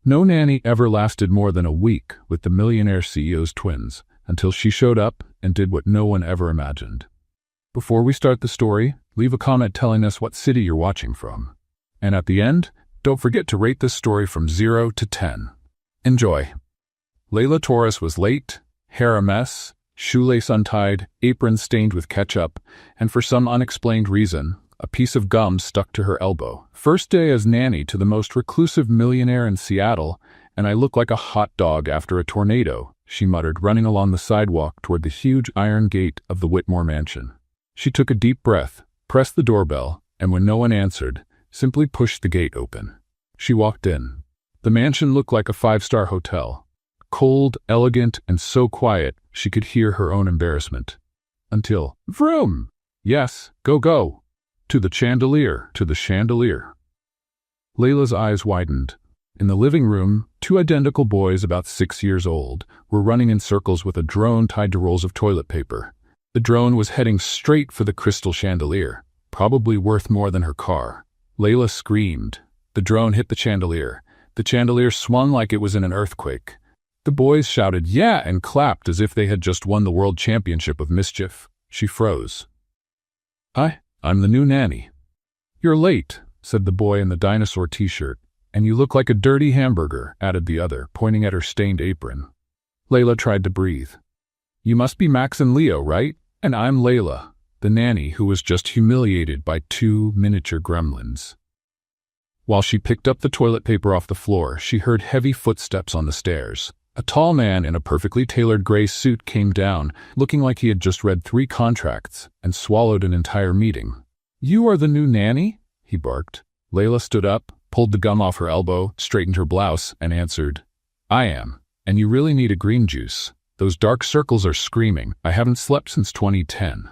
No nanny ever lasted more than a week with the Millionaire CEO's twins, until she showed up and did what no one ever imagined. Before we start the story, leave a comment telling us what city you're watching from. And at the end, don't forget to rate this story from 0 to 10. Enjoy. Layla Torres was late, hair a mess, shoelace untied, apron stained with ketchup, and for some unexplained reason, a piece of gum stuck to her elbow. First day as nanny to the most reclusive millionaire in Seattle, and I look like a hot dog after a tornado, she muttered, running along the sidewalk toward the huge iron gate of the Whitmore mansion. She took a deep breath, pressed the doorbell, and when no one answered, simply pushed the gate open. She walked in. The mansion looked like a five-star hotel. Cold, elegant, and so quiet she could hear her own embarrassment. Until, vroom! Yes, go. To the chandelier, to the chandelier. Layla's eyes widened. In the living room, two identical boys about 6 years old were running in circles with a drone tied to rolls of toilet paper. The drone was heading straight for the crystal chandelier, probably worth more than her car. Layla screamed. The drone hit the chandelier. The chandelier swung like it was in an earthquake. The boys shouted "yeah" and clapped as if they had just won the world championship of mischief. She froze. I'm the new nanny. You're late, said the boy in the dinosaur t-shirt. And you look like a dirty hamburger, added the other, pointing at her stained apron. Layla tried to breathe. You must be Max and Leo, right? And I'm Layla, the nanny who was just humiliated by 2 miniature gremlins. While she picked up the toilet paper off the floor, she heard heavy footsteps on the stairs. A tall man in a perfectly tailored gray suit came down, looking like he had just read 3 contracts and swallowed an entire meeting. You are the new nanny? He barked. Layla stood up, pulled the gum off her elbow, straightened her blouse, and answered, I am, and you really need a green juice. Those dark circles are screaming. I haven't slept since 2010.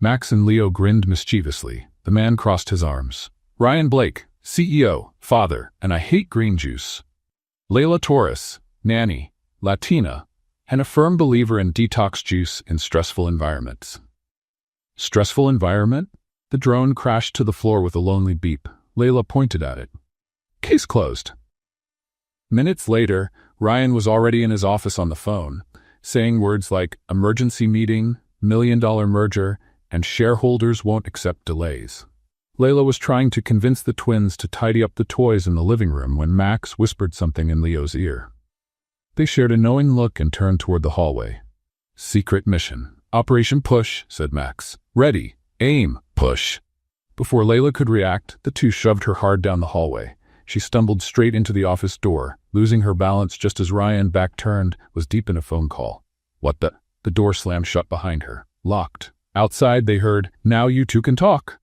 Max and Leo grinned mischievously. The man crossed his arms. Ryan Blake, CEO, father, and I hate green juice. Layla Torres, nanny, Latina, and a firm believer in detox juice in stressful environments. Stressful environment? The drone crashed to the floor with a lonely beep. Layla pointed at it. Case closed. Minutes later, Ryan was already in his office on the phone, saying words like emergency meeting, $1 million merger, and shareholders won't accept delays. Layla was trying to convince the twins to tidy up the toys in the living room when Max whispered something in Leo's ear. They shared a knowing look and turned toward the hallway. Secret mission. Operation Push, said Max. Ready, aim, push. Before Layla could react, the two shoved her hard down the hallway. She stumbled straight into the office door, losing her balance just as Ryan, back turned, was deep in a phone call. What the? The door slammed shut behind her. Locked. Outside they heard, now you two can talk.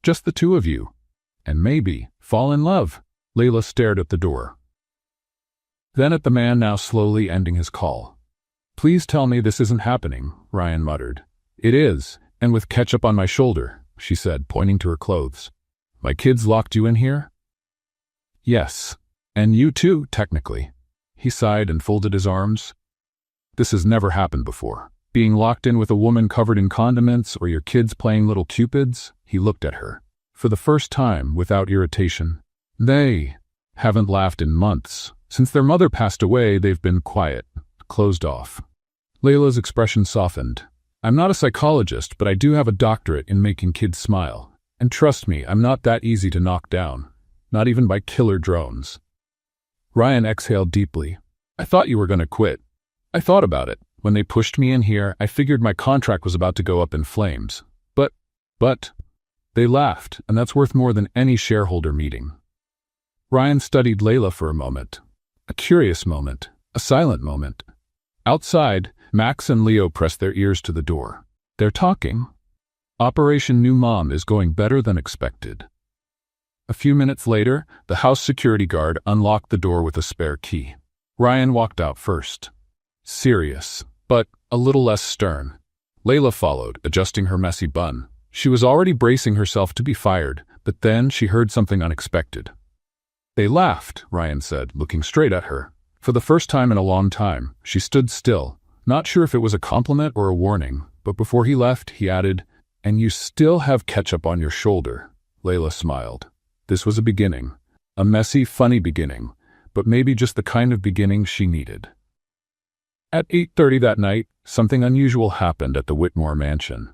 Just the two of you. And maybe fall in love. Layla stared at the door. Then at the man now slowly ending his call. Please tell me this isn't happening, Ryan muttered. It is, and with ketchup on my shoulder, she said, pointing to her clothes. My kids locked you in here? Yes. And you too, technically. He sighed and folded his arms. This has never happened before. Being locked in with a woman covered in condiments or your kids playing little cupids, he looked at her. For the first time, without irritation. They haven't laughed in months. Since their mother passed away, they've been quiet, closed off. Layla's expression softened. I'm not a psychologist, but I do have a doctorate in making kids smile. And trust me, I'm not that easy to knock down. Not even by killer drones. Ryan exhaled deeply. I thought you were going to quit. I thought about it. When they pushed me in here, I figured my contract was about to go up in flames. But, they laughed, and that's worth more than any shareholder meeting. Ryan studied Layla for a moment. A curious moment. A silent moment. Outside, Max and Leo pressed their ears to the door. They're talking. Operation New Mom is going better than expected. A few minutes later, the house security guard unlocked the door with a spare key. Ryan walked out first. Serious, but a little less stern. Layla followed, adjusting her messy bun. She was already bracing herself to be fired, but then she heard something unexpected. They laughed, Ryan said, looking straight at her. For the first time in a long time, she stood still, not sure if it was a compliment or a warning, but before he left, he added, And you still have ketchup on your shoulder. Layla smiled. This was a beginning. A messy, funny beginning. but maybe just the kind of beginning she needed. At 8:30 that night, something unusual happened at the Whitmore mansion.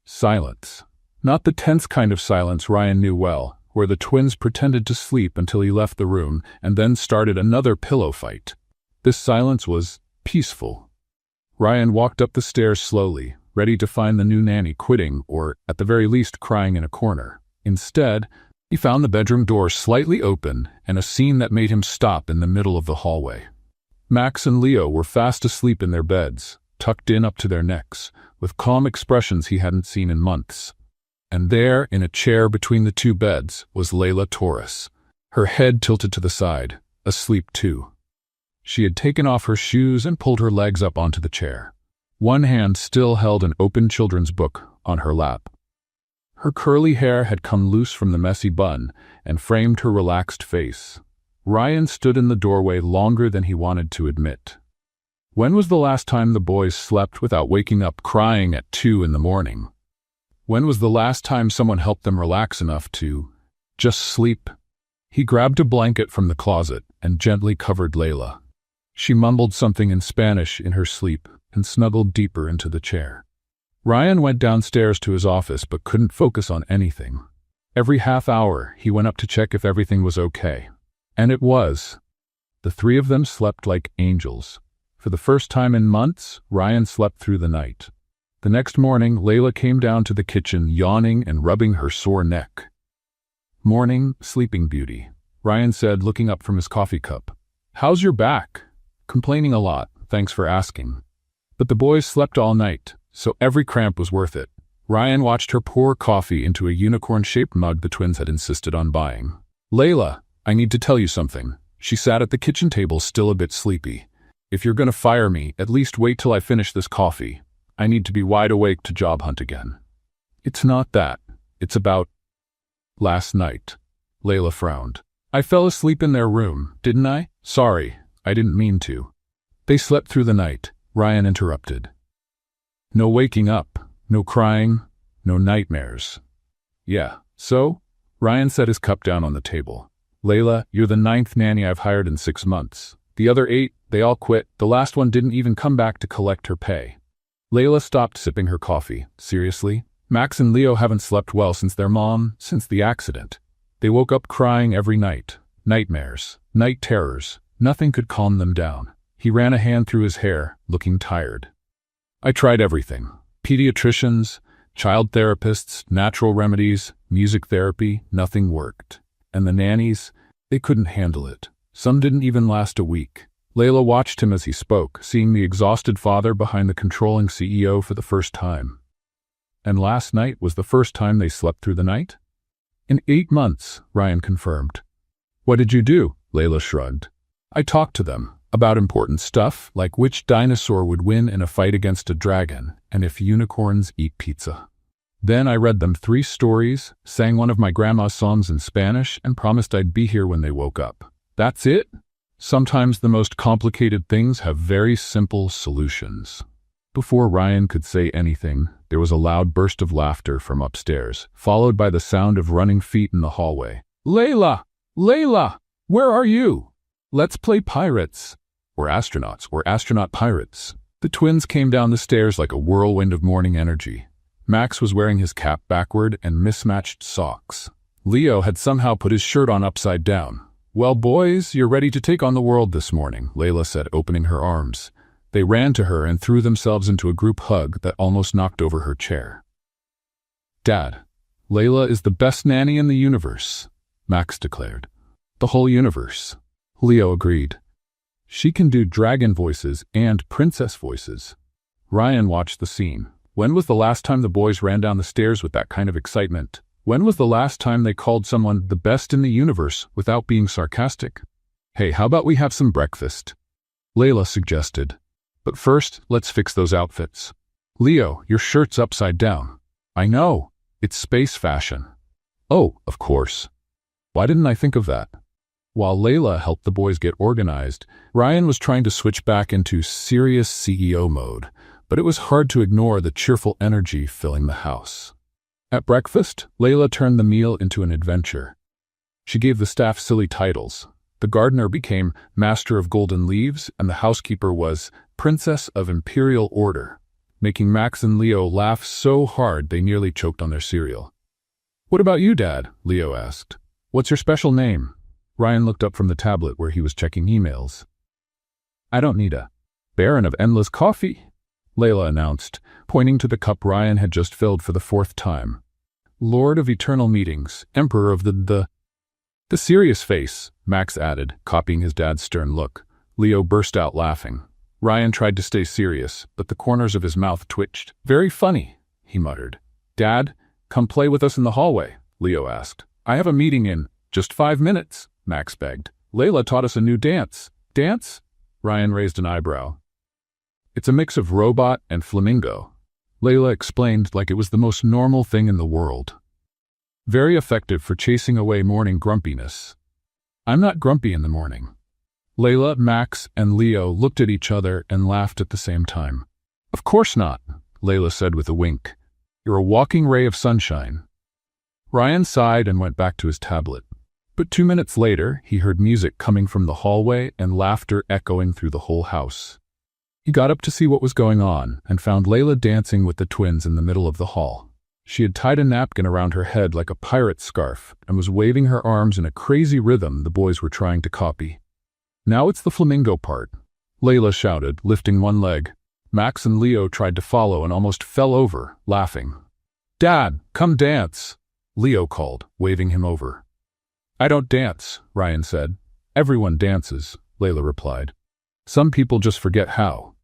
Silence. Not the tense kind of silence Ryan knew well, where the twins pretended to sleep until he left the room and then started another pillow fight. This silence was peaceful. Ryan walked up the stairs slowly, ready to find the new nanny quitting or, at the very least, crying in a corner. Instead, he found the bedroom door slightly open and a scene that made him stop in the middle of the hallway. Max and Leo were fast asleep in their beds, tucked in up to their necks, with calm expressions he hadn't seen in months. And there, in a chair between the two beds, was Layla Torres, her head tilted to the side, asleep too. She had taken off her shoes and pulled her legs up onto the chair. One hand still held an open children's book on her lap. Her curly hair had come loose from the messy bun and framed her relaxed face. Ryan stood in the doorway longer than he wanted to admit. When was the last time the boys slept without waking up crying at 2 in the morning? When was the last time someone helped them relax enough to just sleep? He grabbed a blanket from the closet and gently covered Layla. She mumbled something in Spanish in her sleep and snuggled deeper into the chair. Ryan went downstairs to his office but couldn't focus on anything. Every half hour, he went up to check if everything was okay. And it was. The three of them slept like angels. For the first time in months, Ryan slept through the night. The next morning, Layla came down to the kitchen, yawning and rubbing her sore neck. "Morning, Sleeping Beauty," Ryan said, looking up from his coffee cup. "How's your back?" "Complaining a lot, thanks for asking." But the boys slept all night, so every cramp was worth it. Ryan watched her pour coffee into a unicorn-shaped mug the twins had insisted on buying. "Layla, I need to tell you something." She sat at the kitchen table, still a bit sleepy. "If you're gonna fire me, at least wait till I finish this coffee. I need to be wide awake to job hunt again." "It's not that. It's about last night." Layla frowned. "I fell asleep in their room, didn't I? Sorry, I didn't mean to." "They slept through the night," Ryan interrupted. "No waking up, no crying, no nightmares." "Yeah, so?" Ryan set his cup down on the table. "Layla, you're the 9th nanny I've hired in 6 months. The other 8, they all quit. The last one didn't even come back to collect her pay." Layla stopped sipping her coffee. "Seriously? Max and Leo haven't slept well since the accident. They woke up crying every night. Nightmares, night terrors. Nothing could calm them down." He ran a hand through his hair, looking tired. "I tried everything. Pediatricians, child therapists, natural remedies, music therapy, nothing worked. And the nannies, they couldn't handle it. Some didn't even last a week." Layla watched him as he spoke, seeing the exhausted father behind the controlling CEO for the first time. "And last night was the first time they slept through the night?" "In 8 months, Ryan confirmed. "What did you do?" Layla shrugged. "I talked to them about important stuff, like which dinosaur would win in a fight against a dragon, and if unicorns eat pizza. Then I read them 3 stories, sang one of my grandma's songs in Spanish, and promised I'd be here when they woke up. That's it? Sometimes the most complicated things have very simple solutions." Before Ryan could say anything, there was a loud burst of laughter from upstairs, followed by the sound of running feet in the hallway. "Layla! Layla! Where are you? Let's play pirates." Or astronauts, or astronaut pirates. The twins came down the stairs like a whirlwind of morning energy. Max was wearing his cap backward and mismatched socks. Leo had somehow put his shirt on upside down. "Well, boys, you're ready to take on the world this morning," Layla said, opening her arms. They ran to her and threw themselves into a group hug that almost knocked over her chair. "Dad, Layla is the best nanny in the universe," Max declared. "The whole universe," Leo agreed. "She can do dragon voices and princess voices." Ryan watched the scene. When was the last time the boys ran down the stairs with that kind of excitement? When was the last time they called someone the best in the universe without being sarcastic? "Hey, how about we have some breakfast?" Layla suggested. "But first, let's fix those outfits." "Leo, your shirt's upside down." "I know. It's space fashion." "Oh, of course. Why didn't I think of that?" While Layla helped the boys get organized, Ryan was trying to switch back into serious CEO mode, but it was hard to ignore the cheerful energy filling the house. At breakfast, Layla turned the meal into an adventure. She gave the staff silly titles. The gardener became Master of Golden Leaves, and the housekeeper was Princess of Imperial Order, making Max and Leo laugh so hard they nearly choked on their cereal. "What about you, Dad?" Leo asked. "What's your special name?" Ryan looked up from the tablet where he was checking emails. "I don't need a Baron of Endless Coffee," Layla announced, pointing to the cup Ryan had just filled for the 4th time. "Lord of Eternal Meetings, Emperor of the serious face," Max added, copying his dad's stern look. Leo burst out laughing. Ryan tried to stay serious, but the corners of his mouth twitched. "Very funny," he muttered. "Dad, come play with us in the hallway," Leo asked. "I have a meeting in just 5 minutes," Max begged. "Layla taught us a new dance." "Dance?" Ryan raised an eyebrow. "It's a mix of robot and flamingo," Layla explained like it was the most normal thing in the world. "Very effective for chasing away morning grumpiness." "I'm not grumpy in the morning." Layla, Max, and Leo looked at each other and laughed at the same time. "Of course not," Layla said with a wink. "You're a walking ray of sunshine." Ryan sighed and went back to his tablet. But 2 minutes later, he heard music coming from the hallway and laughter echoing through the whole house. He got up to see what was going on and found Layla dancing with the twins in the middle of the hall. She had tied a napkin around her head like a pirate scarf and was waving her arms in a crazy rhythm the boys were trying to copy. "Now it's the flamingo part," Layla shouted, lifting one leg. Max and Leo tried to follow and almost fell over, laughing. "Dad, come dance," Leo called, waving him over. "I don't dance," Ryan said. "Everyone dances," Layla replied. "Some people just forget how."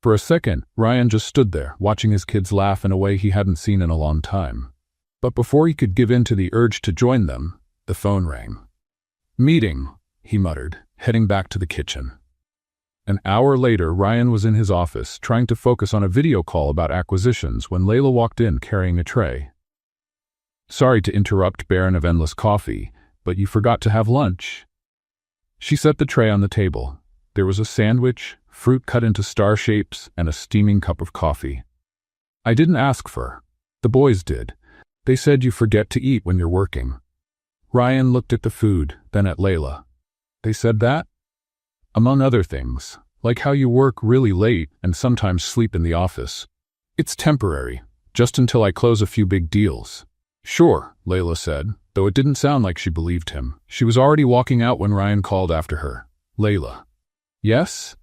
For a second, Ryan just stood there, watching his kids laugh in a way he hadn't seen in a long time. But before he could give in to the urge to join them, the phone rang. "Meeting," he muttered, heading back to the kitchen. An hour later, Ryan was in his office, trying to focus on a video call about acquisitions when Layla walked in carrying a tray. "Sorry to interrupt, Baron of Endless Coffee, but you forgot to have lunch." She set the tray on the table. There was a sandwich, fruit cut into star shapes, and a steaming cup of coffee. "I didn't ask for. The boys did. They said you forget to eat when you're working." Ryan looked at the food, then at Layla. "They said that?" "Among other things, like how you work really late and sometimes sleep in the office. It's temporary, just until I close a few big deals." "Sure," Layla said, though it didn't sound like she believed him. She was already walking out when Ryan called after her. "Layla." "Yes?"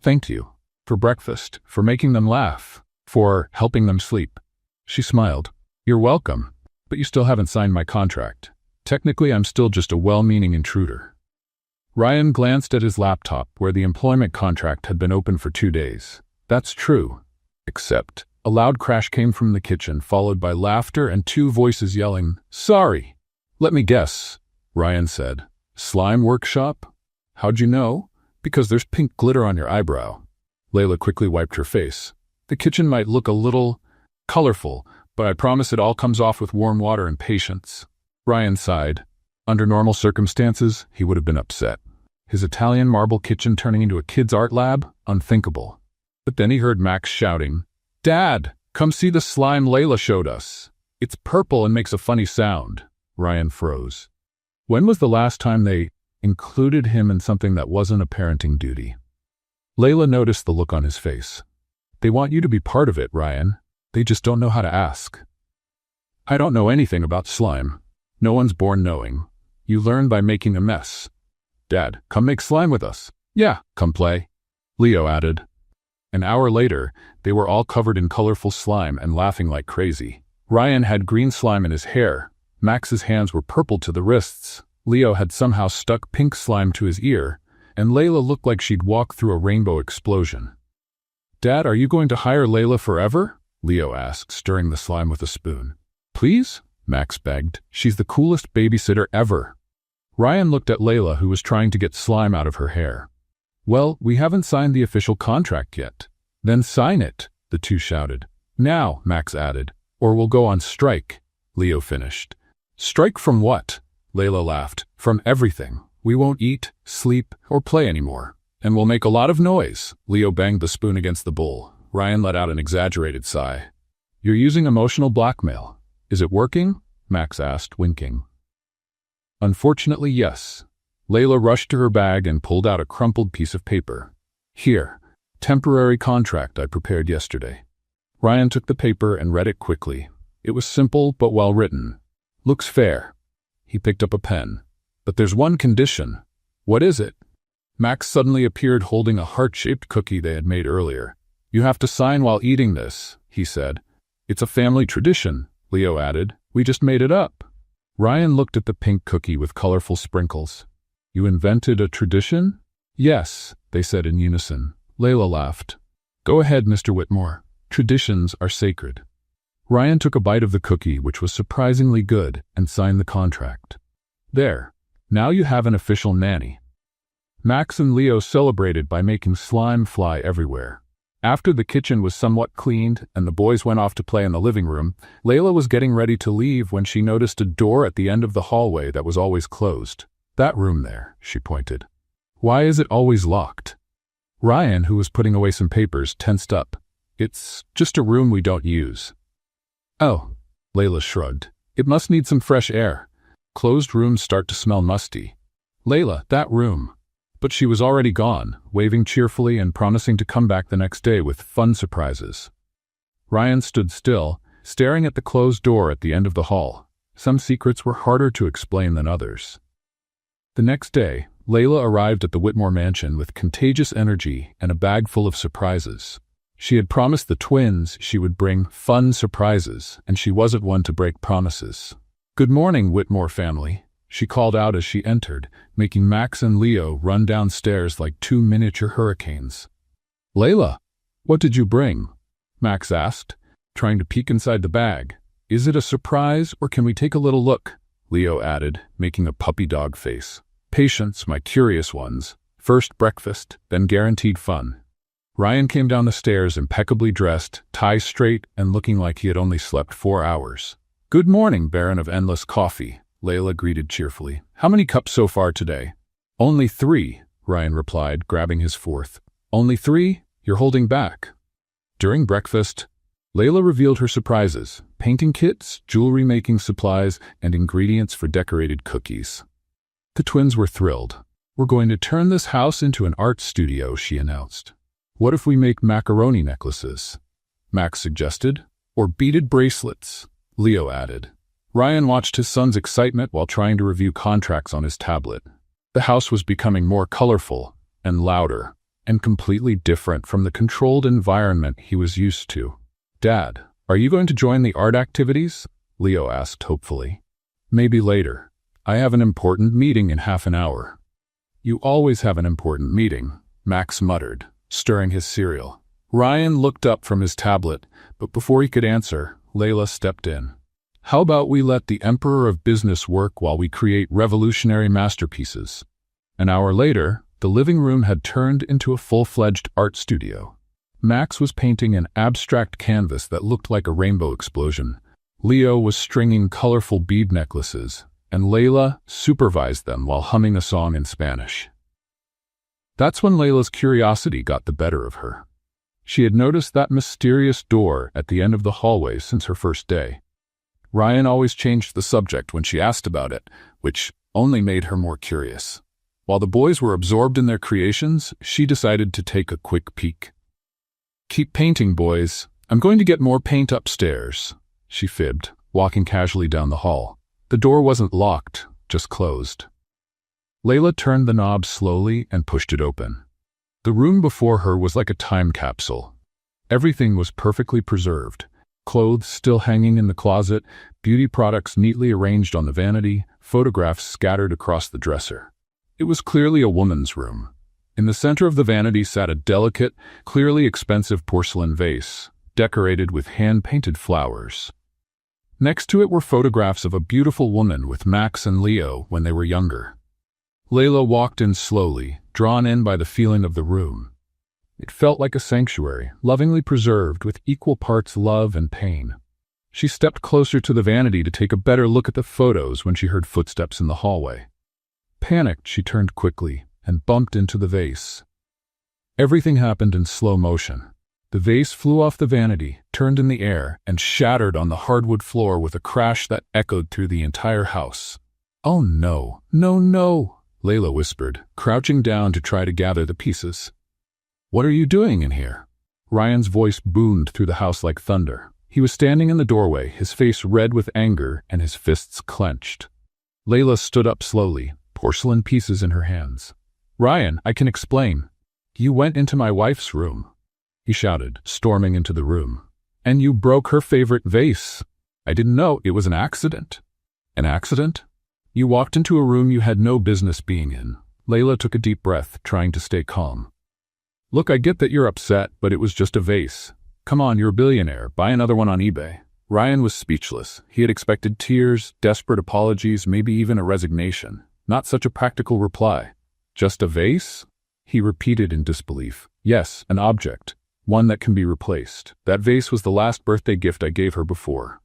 "Thank you. For breakfast, for making them laugh, for helping them sleep." She smiled. "You're welcome, but you still haven't signed my contract. Technically, I'm still just a well-meaning intruder." Ryan glanced at his laptop where the employment contract had been open for 2 days. "That's true. Except..." A loud crash came from the kitchen, followed by laughter and 2 voices yelling, "Sorry!" "Let me guess," Ryan said. "Slime workshop?" "How'd you know?" "Because there's pink glitter on your eyebrow." Layla quickly wiped her face. "The kitchen might look a little colorful, but I promise it all comes off with warm water and patience." Ryan sighed. Under normal circumstances, he would have been upset. His Italian marble kitchen turning into a kid's art lab? Unthinkable. But then he heard Max shouting, "Dad, come see the slime Layla showed us. It's purple and makes a funny sound." Ryan froze. When was the last time they included him in something that wasn't a parenting duty? Layla noticed the look on his face. "They want you to be part of it, Ryan. They just don't know how to ask." "I don't know anything about slime. No one's born knowing. You learn by making a mess." "Dad, come make slime with us." "Yeah, come play," Leo added. An hour later, they were all covered in colorful slime and laughing like crazy. Ryan had green slime in his hair. Max's hands were purple to the wrists. Leo had somehow stuck pink slime to his ear, and Layla looked like she'd walked through a rainbow explosion. "Dad, are you going to hire Layla forever?" Leo asked, stirring the slime with a spoon. "Please?" Max begged. "She's the coolest babysitter ever." Ryan looked at Layla, who was trying to get slime out of her hair. "Well, we haven't signed the official contract yet." "Then sign it," the 2 shouted. "Now," Max added, "or we'll go on strike," Leo finished. "Strike from what?" Layla laughed. "From everything. We won't eat, sleep, or play anymore. And we'll make a lot of noise." Leo banged the spoon against the bowl. Ryan let out an exaggerated sigh. "You're using emotional blackmail. Is it working?" Max asked, winking. "Unfortunately, yes." Layla rushed to her bag and pulled out a crumpled piece of paper. Here, temporary contract I prepared yesterday. Ryan took the paper and read it quickly. It was simple but well written. Looks fair. He picked up a pen. But there's one condition. What is it? Max suddenly appeared holding a heart-shaped cookie they had made earlier. You have to sign while eating this, he said. It's a family tradition, Leo added. We just made it up. Ryan looked at the pink cookie with colorful sprinkles. You invented a tradition? Yes, they said in unison. Layla laughed. Go ahead, Mr. Whitmore. Traditions are sacred. Ryan took a bite of the cookie, which was surprisingly good, and signed the contract. There. Now you have an official nanny. Max and Leo celebrated by making slime fly everywhere. After the kitchen was somewhat cleaned and the boys went off to play in the living room, Layla was getting ready to leave when she noticed a door at the end of the hallway that was always closed. That room there, she pointed. Why is it always locked? Ryan, who was putting away some papers, tensed up. It's just a room we don't use. Oh, Layla shrugged. It must need some fresh air. Closed rooms start to smell musty. Layla, that room. But she was already gone, waving cheerfully and promising to come back the next day with fun surprises. Ryan stood still, staring at the closed door at the end of the hall. Some secrets were harder to explain than others. The next day, Layla arrived at the Whitmore mansion with contagious energy and a bag full of surprises. She had promised the twins she would bring fun surprises, and she wasn't one to break promises. Good morning, Whitmore family, she called out as she entered, making Max and Leo run downstairs like two miniature hurricanes. Layla, what did you bring? Max asked, trying to peek inside the bag. Is it a surprise, or can we take a little look? Leo added, making a puppy dog face. Patience, my curious ones. First breakfast, then guaranteed fun. Ryan came down the stairs impeccably dressed, tie straight, and looking like he had only slept 4 hours. Good morning, Baron of Endless Coffee, Layla greeted cheerfully. How many cups so far today? Only 3, Ryan replied, grabbing his fourth. Only 3? You're holding back. During breakfast, Layla revealed her surprises, painting kits, jewelry-making supplies, and ingredients for decorated cookies. The twins were thrilled. We're going to turn this house into an art studio, she announced. What if we make macaroni necklaces? Max suggested. Or beaded bracelets, Leo added. Ryan watched his son's excitement while trying to review contracts on his tablet. The house was becoming more colorful and louder, and completely different from the controlled environment he was used to. Dad, are you going to join the art activities? Leo asked hopefully. Maybe later. I have an important meeting in half an hour. You always have an important meeting, Max muttered, stirring his cereal. Ryan looked up from his tablet, but before he could answer, Layla stepped in. How about we let the Emperor of Business work while we create revolutionary masterpieces? An hour later, the living room had turned into a full-fledged art studio. Max was painting an abstract canvas that looked like a rainbow explosion. Leo was stringing colorful bead necklaces, and Layla supervised them while humming a song in Spanish. That's when Layla's curiosity got the better of her. She had noticed that mysterious door at the end of the hallway since her first day. Ryan always changed the subject when she asked about it, which only made her more curious. While the boys were absorbed in their creations, she decided to take a quick peek. Keep painting, boys. I'm going to get more paint upstairs, she fibbed, walking casually down the hall. The door wasn't locked, just closed. Layla turned the knob slowly and pushed it open. The room before her was like a time capsule. Everything was perfectly preserved. Clothes still hanging in the closet, beauty products neatly arranged on the vanity, photographs scattered across the dresser. It was clearly a woman's room. In the center of the vanity sat a delicate, clearly expensive porcelain vase, decorated with hand-painted flowers. Next to it were photographs of a beautiful woman with Max and Leo when they were younger. Layla walked in slowly, drawn in by the feeling of the room. It felt like a sanctuary, lovingly preserved with equal parts love and pain. She stepped closer to the vanity to take a better look at the photos when she heard footsteps in the hallway. Panicked, she turned quickly and bumped into the vase. Everything happened in slow motion. The vase flew off the vanity, turned in the air, and shattered on the hardwood floor with a crash that echoed through the entire house. Oh no, no, no! Layla whispered, crouching down to try to gather the pieces. "What are you doing in here?" Ryan's voice boomed through the house like thunder. He was standing in the doorway, his face red with anger and his fists clenched. Layla stood up slowly, porcelain pieces in her hands. "Ryan, I can explain. You went into my wife's room," he shouted, storming into the room. "And you broke her favorite vase. I didn't know it was an accident." "An accident? You walked into a room you had no business being in." Layla took a deep breath, trying to stay calm. "Look, I get that you're upset, but it was just a vase. Come on, you're a billionaire. Buy another one on eBay." Ryan was speechless. He had expected tears, desperate apologies, maybe even a resignation. Not such a practical reply. "Just a vase?" he repeated in disbelief. "Yes, an object. One that can be replaced. That vase was the last birthday gift I gave her before."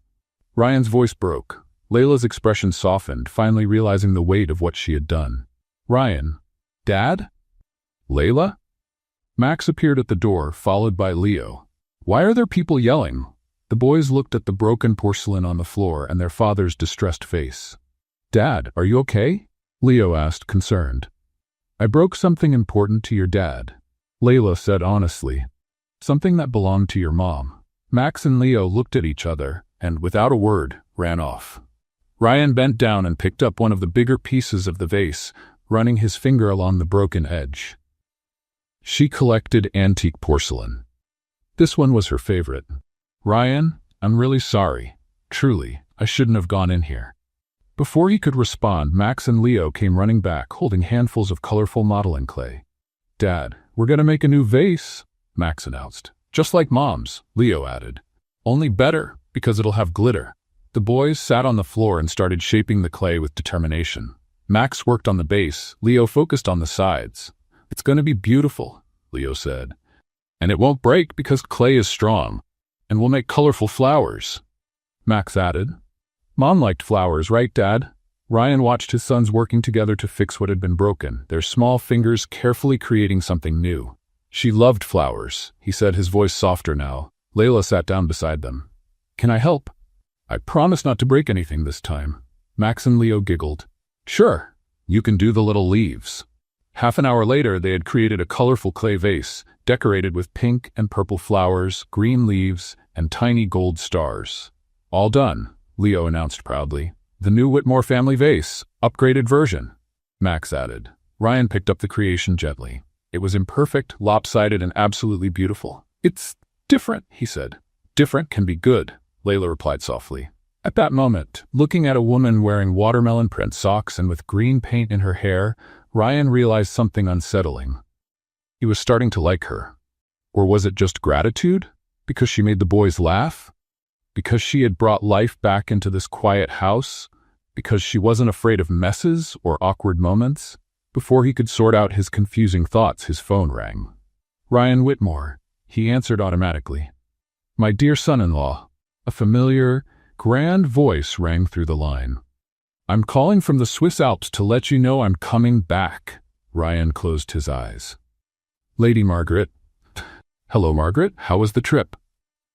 Ryan's voice broke. Layla's expression softened, finally realizing the weight of what she had done. "Ryan? Dad? Layla?" Max appeared at the door, followed by Leo. "Why are there people yelling?" The boys looked at the broken porcelain on the floor and their father's distressed face. "Dad, are you okay?" Leo asked, concerned. "I broke something important to your dad," Layla said honestly. "Something that belonged to your mom." Max and Leo looked at each other and, without a word, ran off. Ryan bent down and picked up one of the bigger pieces of the vase, running his finger along the broken edge. She collected antique porcelain. This one was her favorite. "Ryan, I'm really sorry. Truly, I shouldn't have gone in here." Before he could respond, Max and Leo came running back, holding handfuls of colorful modeling clay. "Dad, we're gonna make a new vase," Max announced. "Just like Mom's," Leo added. "Only better, because it'll have glitter." The boys sat on the floor and started shaping the clay with determination. Max worked on the base, Leo focused on the sides. "It's gonna be beautiful," Leo said. "And it won't break because clay is strong. And we'll make colorful flowers," Max added. "Mom liked flowers, right, Dad?" Ryan watched his sons working together to fix what had been broken, their small fingers carefully creating something new. "She loved flowers," he said, his voice softer now. Layla sat down beside them. "Can I help?" "I promise not to break anything this time." Max and Leo giggled. "Sure, you can do the little leaves." Half an hour later, they had created a colorful clay vase, decorated with pink and purple flowers, green leaves, and tiny gold stars. "All done," Leo announced proudly. "The new Whitmore family vase, upgraded version," Max added. Ryan picked up the creation gently. It was imperfect, lopsided, and absolutely beautiful. "It's different," he said. "Different can be good," Layla replied softly. At that moment, looking at a woman wearing watermelon print socks and with green paint in her hair, Ryan realized something unsettling. He was starting to like her. Or was it just gratitude? Because she made the boys laugh? Because she had brought life back into this quiet house? Because she wasn't afraid of messes or awkward moments? Before he could sort out his confusing thoughts, his phone rang. "Ryan Whitmore," he answered automatically. "My dear son-in-law." A familiar, grand voice rang through the line. "I'm calling from the Swiss Alps to let you know I'm coming back." Ryan closed his eyes. "Lady Margaret." "Hello, Margaret. How was the trip?"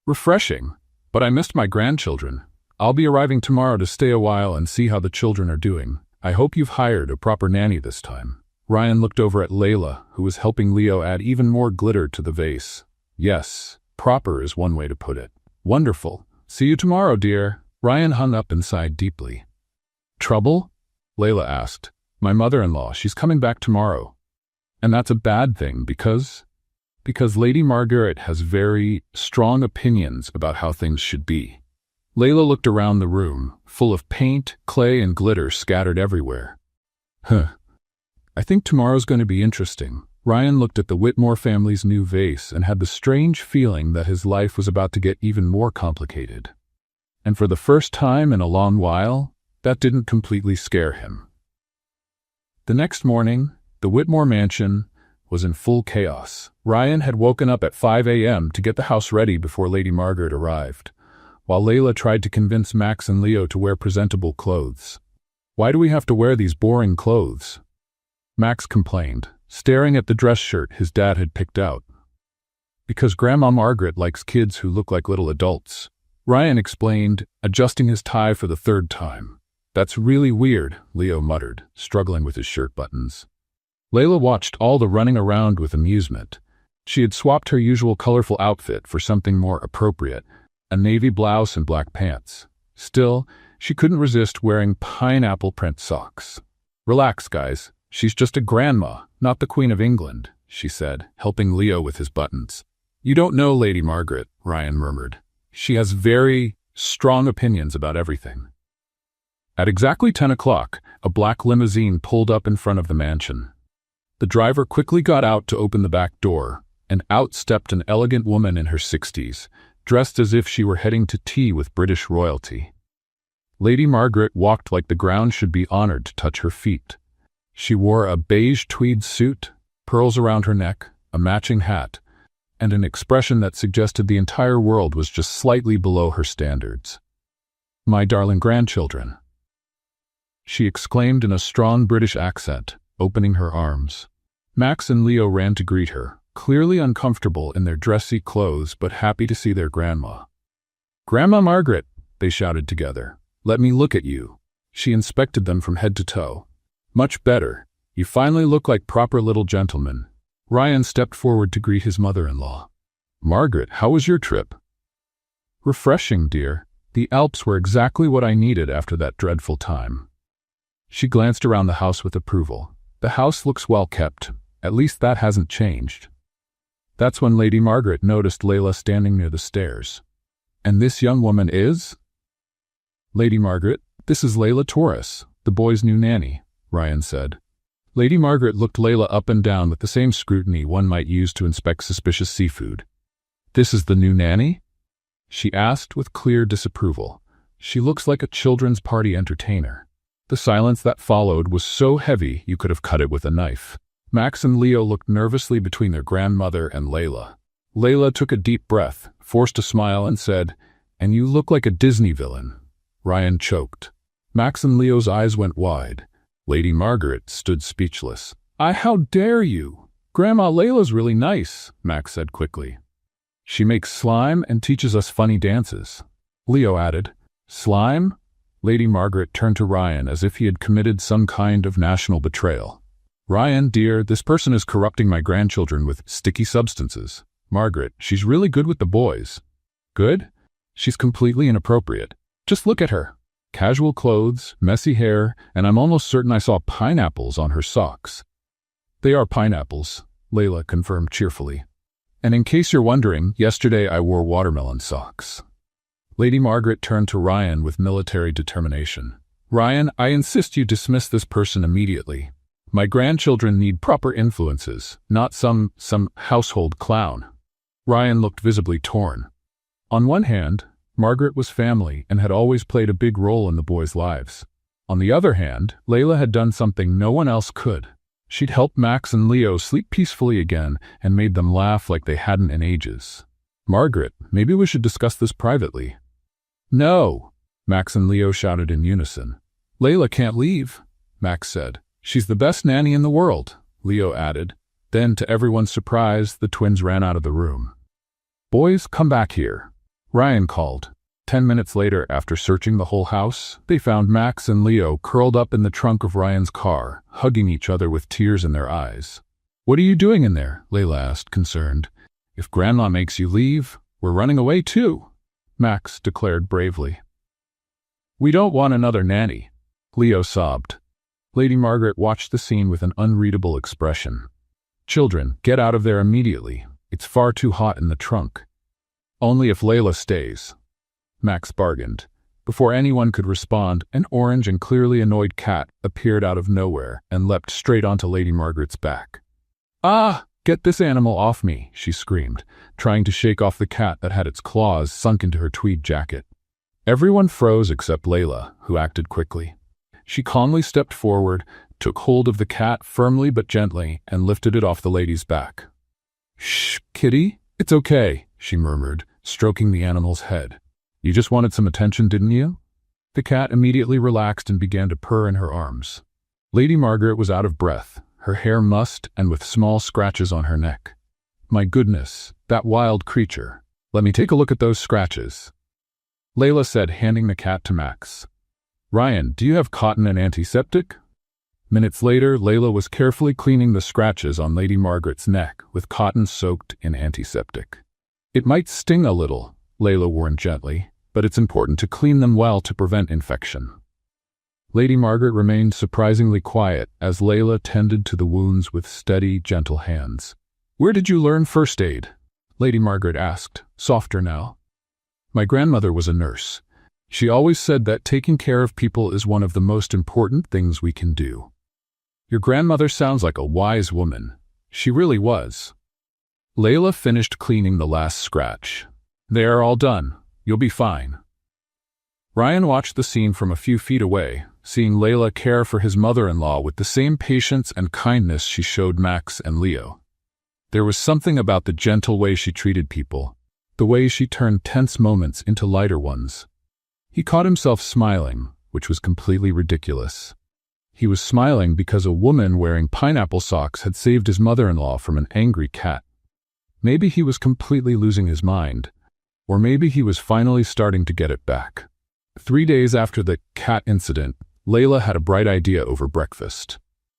"Refreshing, but I missed my grandchildren. I'll be arriving tomorrow to stay a while and see how the children are doing. I hope you've hired a proper nanny this time." Ryan looked over at Layla, who was helping Leo add even more glitter to the vase. "Yes, proper is one way to put it." "Wonderful. See you tomorrow, dear." Ryan hung up and sighed deeply. "Trouble?" Layla asked. "My mother-in-law, she's coming back tomorrow. And that's a bad thing because Lady Margaret has very strong opinions about how things should be." Layla looked around the room, full of paint, clay, and glitter scattered everywhere. "I think tomorrow's going to be interesting." Ryan looked at the Whitmore family's new vase and had the strange feeling that his life was about to get even more complicated. And for the first time in a long while, that didn't completely scare him. The next morning, the Whitmore mansion was in full chaos. Ryan had woken up at 5 a.m. to get the house ready before Lady Margaret arrived, while Layla tried to convince Max and Leo to wear presentable clothes. "Why do we have to wear these boring clothes?" Max complained, staring at the dress shirt his dad had picked out. "Because Grandma Margaret likes kids who look like little adults," Ryan explained, adjusting his tie for the third time. That's really weird, Leo muttered, struggling with his shirt buttons. Layla watched all the running around with amusement. She had swapped her usual colorful outfit for something more appropriate, a navy blouse and black pants. Still, she couldn't resist wearing pineapple print socks. Relax, guys. She's just a grandma, not the Queen of England, she said, helping Leo with his buttons. You don't know Lady Margaret, Ryan murmured. She has very strong opinions about everything. At exactly 10 o'clock, a black limousine pulled up in front of the mansion. The driver quickly got out to open the back door, and out stepped an elegant woman in her 60s, dressed as if she were heading to tea with British royalty. Lady Margaret walked like the ground should be honored to touch her feet. She wore a beige tweed suit, pearls around her neck, a matching hat, and an expression that suggested the entire world was just slightly below her standards. "My darling grandchildren," she exclaimed in a strong British accent, opening her arms. Max and Leo ran to greet her, clearly uncomfortable in their dressy clothes but happy to see their grandma. "Grandma Margaret," they shouted together. "Let me look at you." She inspected them from head to toe. "Much better. You finally look like proper little gentlemen." Ryan stepped forward to greet his mother-in-law. "Margaret, how was your trip?" "Refreshing, dear. The Alps were exactly what I needed after that dreadful time." She glanced around the house with approval. "The house looks well kept. At least that hasn't changed." That's when Lady Margaret noticed Layla standing near the stairs. "And this young woman is?" "Lady Margaret, this is Layla Torres, the boy's new nanny," Ryan said. Lady Margaret looked Layla up and down with the same scrutiny one might use to inspect suspicious seafood. "This is the new nanny?" she asked with clear disapproval. "She looks like a children's party entertainer." The silence that followed was so heavy you could have cut it with a knife. Max and Leo looked nervously between their grandmother and Layla. Layla took a deep breath, forced a smile, and said, "And you look like a Disney villain." Ryan choked. Max and Leo's eyes went wide. Lady Margaret stood speechless. How dare you? Grandma Layla's really nice," Max said quickly. "She makes slime and teaches us funny dances," Leo added. "Slime?" Lady Margaret turned to Ryan as if he had committed some kind of national betrayal. "Ryan, dear, this person is corrupting my grandchildren with sticky substances. Margaret, she's really good with the boys." "Good? She's completely inappropriate. Just look at her. Casual clothes, messy hair, and I'm almost certain I saw pineapples on her socks." "They are pineapples," Layla confirmed cheerfully. "And in case you're wondering, yesterday I wore watermelon socks." Lady Margaret turned to Ryan with military determination. "Ryan, I insist you dismiss this person immediately. My grandchildren need proper influences, not some household clown." Ryan looked visibly torn. On one hand, Margaret was family and had always played a big role in the boys' lives. On the other hand, Layla had done something no one else could. She'd helped Max and Leo sleep peacefully again and made them laugh like they hadn't in ages. "Margaret, maybe we should discuss this privately." "No!" Max and Leo shouted in unison. "Layla can't leave," Max said. "She's the best nanny in the world," Leo added. Then, to everyone's surprise, the twins ran out of the room. "Boys, come back here," Ryan called. 10 minutes later, after searching the whole house, they found Max and Leo curled up in the trunk of Ryan's car, hugging each other with tears in their eyes. "What are you doing in there?" Layla asked, concerned. "If Grandma makes you leave, we're running away too," Max declared bravely. "We don't want another nanny," Leo sobbed. Lady Margaret watched the scene with an unreadable expression. "Children, get out of there immediately. It's far too hot in the trunk." "Only if Layla stays," Max bargained. Before anyone could respond, an orange and clearly annoyed cat appeared out of nowhere and leapt straight onto Lady Margaret's back. "Ah! Get this animal off me," she screamed, trying to shake off the cat that had its claws sunk into her tweed jacket. Everyone froze except Layla, who acted quickly. She calmly stepped forward, took hold of the cat firmly but gently, and lifted it off the lady's back. "Shh, kitty, it's okay," she murmured, stroking the animal's head. "You just wanted some attention, didn't you?" The cat immediately relaxed and began to purr in her arms. Lady Margaret was out of breath, her hair mussed and with small scratches on her neck. "My goodness, that wild creature. Let me take a look at those scratches," Layla said, handing the cat to Max. Ryan, do you have cotton and antiseptic? Minutes later, Layla was carefully cleaning the scratches on Lady Margaret's neck with cotton soaked in antiseptic. It might sting a little, Layla warned gently, but it's important to clean them well to prevent infection. Lady Margaret remained surprisingly quiet as Layla tended to the wounds with steady, gentle hands. Where did you learn first aid? Lady Margaret asked, softer now. My grandmother was a nurse. She always said that taking care of people is one of the most important things we can do. Your grandmother sounds like a wise woman. She really was. Layla finished cleaning the last scratch. They are all done. You'll be fine. Ryan watched the scene from a few feet away, seeing Layla care for his mother-in-law with the same patience and kindness she showed Max and Leo. There was something about the gentle way she treated people, the way she turned tense moments into lighter ones. He caught himself smiling, which was completely ridiculous. He was smiling because a woman wearing pineapple socks had saved his mother-in-law from an angry cat. Maybe he was completely losing his mind, or maybe he was finally starting to get it back. 3 days after the cat incident, Layla had a bright idea over breakfast.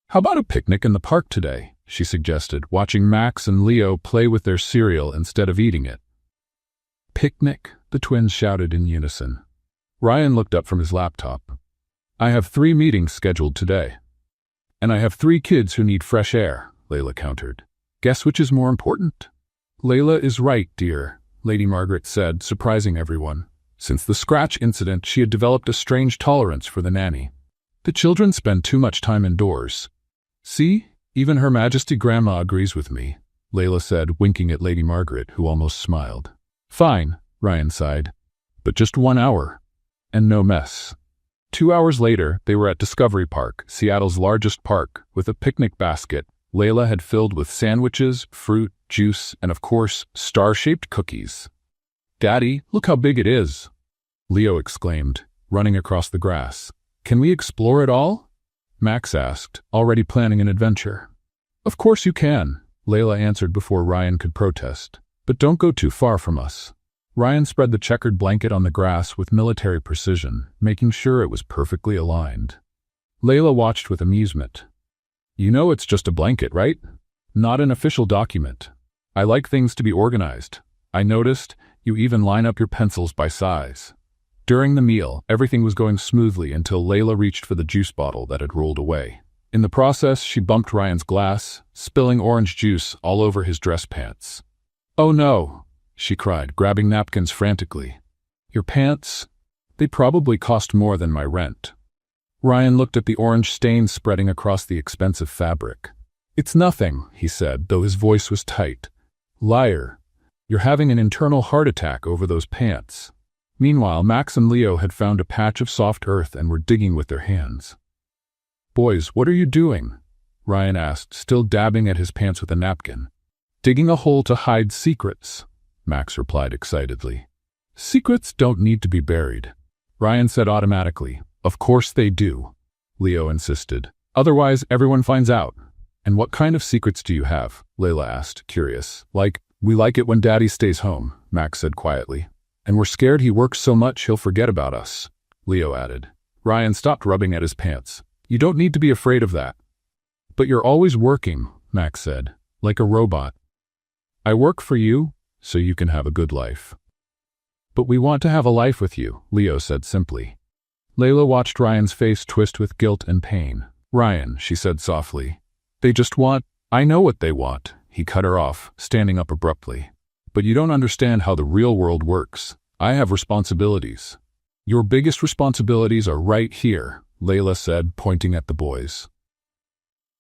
How about a picnic in the park today? She suggested, watching Max and Leo play with their cereal instead of eating it. Picnic? The twins shouted in unison. Ryan looked up from his laptop. I have 3 meetings scheduled today. And I have 3 kids who need fresh air, Layla countered. Guess which is more important? Layla is right, dear, Lady Margaret said, surprising everyone. Since the scratch incident, she had developed a strange tolerance for the nanny. The children spend too much time indoors. See, even Her Majesty Grandma agrees with me, Layla said, winking at Lady Margaret, who almost smiled. Fine, Ryan sighed. But just 1 hour. And no mess. 2 hours later, they were at Discovery Park, Seattle's largest park, with a picnic basket Layla had filled with sandwiches, fruit, juice, and of course, star-shaped cookies. Daddy, look how big it is, Leo exclaimed, running across the grass. Can we explore it all? Max asked, already planning an adventure. Of course you can, Layla answered before Ryan could protest. But don't go too far from us. Ryan spread the checkered blanket on the grass with military precision, making sure it was perfectly aligned. Layla watched with amusement. You know it's just a blanket, right? Not an official document. I like things to be organized. I noticed you even line up your pencils by size. During the meal, everything was going smoothly until Layla reached for the juice bottle that had rolled away. In the process, she bumped Ryan's glass, spilling orange juice all over his dress pants. Oh no, she cried, grabbing napkins frantically. Your pants? They probably cost more than my rent. Ryan looked at the orange stain spreading across the expensive fabric. It's nothing, he said, though his voice was tight. Liar. You're having an internal heart attack over those pants. Meanwhile, Max and Leo had found a patch of soft earth and were digging with their hands. Boys, what are you doing? Ryan asked, still dabbing at his pants with a napkin. Digging a hole to hide secrets, Max replied excitedly. Secrets don't need to be buried, Ryan said automatically. Of course they do, Leo insisted. Otherwise, everyone finds out. And what kind of secrets do you have? Layla asked, curious. Like, we like it when Daddy stays home, Max said quietly. And we're scared he works so much he'll forget about us, Leo added. Ryan stopped rubbing at his pants. You don't need to be afraid of that. But you're always working, Max said, like a robot. I work for you, so you can have a good life. But we want to have a life with you, Leo said simply. Layla watched Ryan's face twist with guilt and pain. Ryan, she said softly. They just want— I know what they want, he cut her off, standing up abruptly. But you don't understand how the real world works. I have responsibilities. Your biggest responsibilities are right here, Layla said, pointing at the boys.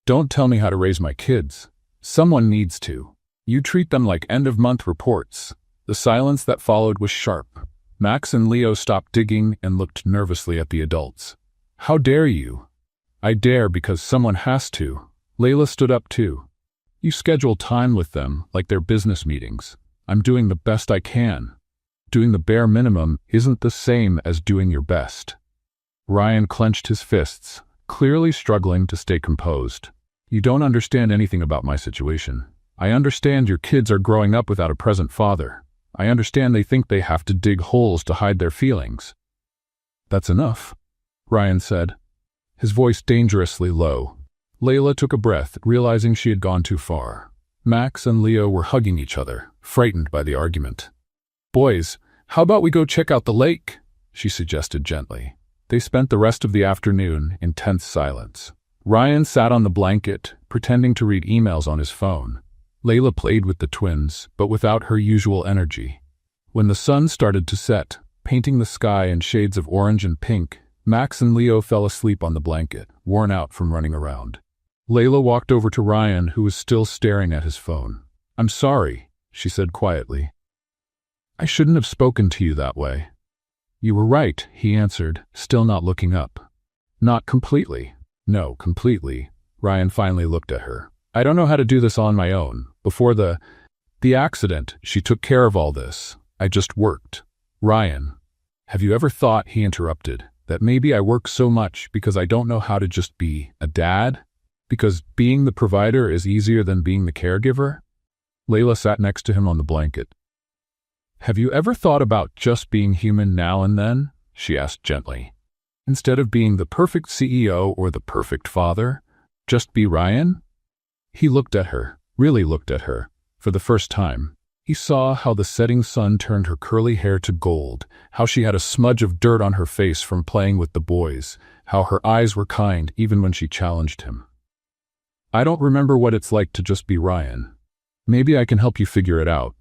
Don't tell me how to raise my kids. Someone needs to. You treat them like end-of-month reports. The silence that followed was sharp. Max and Leo stopped digging and looked nervously at the adults. How dare you? I dare because someone has to. Layla stood up too. You schedule time with them like they're business meetings. I'm doing the best I can. Doing the bare minimum isn't the same as doing your best. Ryan clenched his fists, clearly struggling to stay composed. You don't understand anything about my situation. I understand your kids are growing up without a present father. I understand they think they have to dig holes to hide their feelings. That's enough. Ryan said, his voice dangerously low. Layla took a breath, realizing she had gone too far. Max and Leo were hugging each other, frightened by the argument. "Boys, how about we go check out the lake?" she suggested gently. They spent the rest of the afternoon in tense silence. Ryan sat on the blanket, pretending to read emails on his phone. Layla played with the twins, but without her usual energy. When the sun started to set, painting the sky in shades of orange and pink, Max and Leo fell asleep on the blanket, worn out from running around. Layla walked over to Ryan, who was still staring at his phone. "I'm sorry," she said quietly. "I shouldn't have spoken to you that way." "You were right," he answered, still not looking up. "Not completely." "No, completely." Ryan finally looked at her. "I don't know how to do this on my own. Before the accident, she took care of all this. I just worked." "Ryan, have you ever thought," he interrupted, "that maybe I work so much because I don't know how to just be a dad? Because being the provider is easier than being the caregiver?" Layla sat next to him on the blanket. "Have you ever thought about just being human now and then?" she asked gently. "Instead of being the perfect CEO or the perfect father, just be Ryan?" He looked at her, really looked at her, for the first time. He saw how the setting sun turned her curly hair to gold, how she had a smudge of dirt on her face from playing with the boys, how her eyes were kind even when she challenged him. "I don't remember what it's like to just be Ryan. Maybe I can help you figure it out."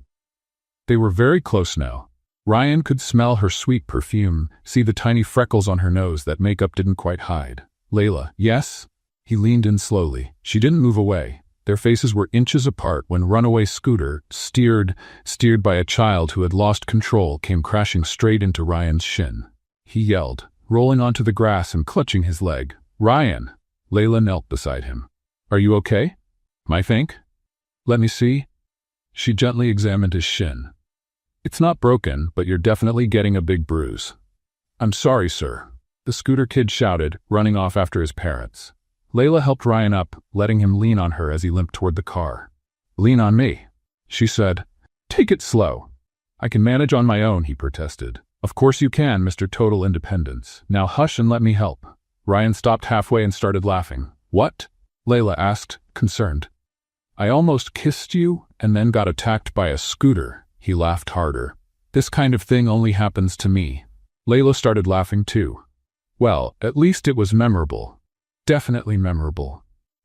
They were very close now. Ryan could smell her sweet perfume, see the tiny freckles on her nose that makeup didn't quite hide. "Layla, yes?" He leaned in slowly. She didn't move away. Their faces were inches apart when runaway scooter, steered by a child who had lost control, came crashing straight into Ryan's shin. He yelled, rolling onto the grass and clutching his leg. "Ryan!" Layla knelt beside him. "Are you okay?" "I think." "Let me see." She gently examined his shin. "It's not broken, but you're definitely getting a big bruise." "I'm sorry, sir," the scooter kid shouted, running off after his parents. Layla helped Ryan up, letting him lean on her as he limped toward the car. "Lean on me," she said. "Take it slow." "I can manage on my own," he protested. "Of course you can, Mr. Total Independence. Now hush and let me help." Ryan stopped halfway and started laughing. "What?" Layla asked, concerned. "I almost kissed you and then got attacked by a scooter." He laughed harder. "This kind of thing only happens to me." Layla started laughing too. "Well, at least it was memorable. Definitely memorable."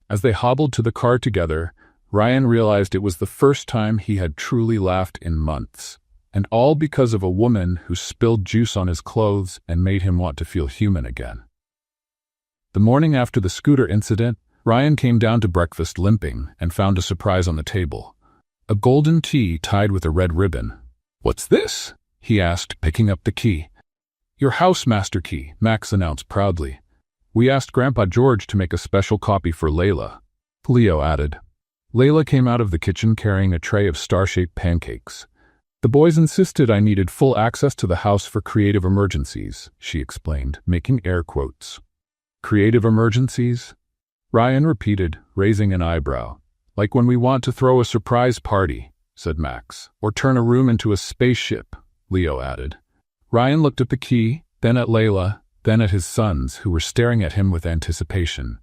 As they hobbled to the car together, Ryan realized it was the first time he had truly laughed in months. And all because of a woman who spilled juice on his clothes and made him want to feel human again. The morning after the scooter incident, Ryan came down to breakfast limping and found a surprise on the table. A golden tea tied with a red ribbon. "What's this?" he asked, picking up the key. "Your housemaster key," Max announced proudly. "We asked Grandpa George to make a special copy for Layla," Leo added. Layla came out of the kitchen carrying a tray of star-shaped pancakes. "The boys insisted I needed full access to the house for creative emergencies," she explained, making air quotes. "Creative emergencies?" Ryan repeated, raising an eyebrow. "Like when we want to throw a surprise party," said Max. "Or turn a room into a spaceship," Leo added. Ryan looked at the key, then at Layla, then at his sons, who were staring at him with anticipation.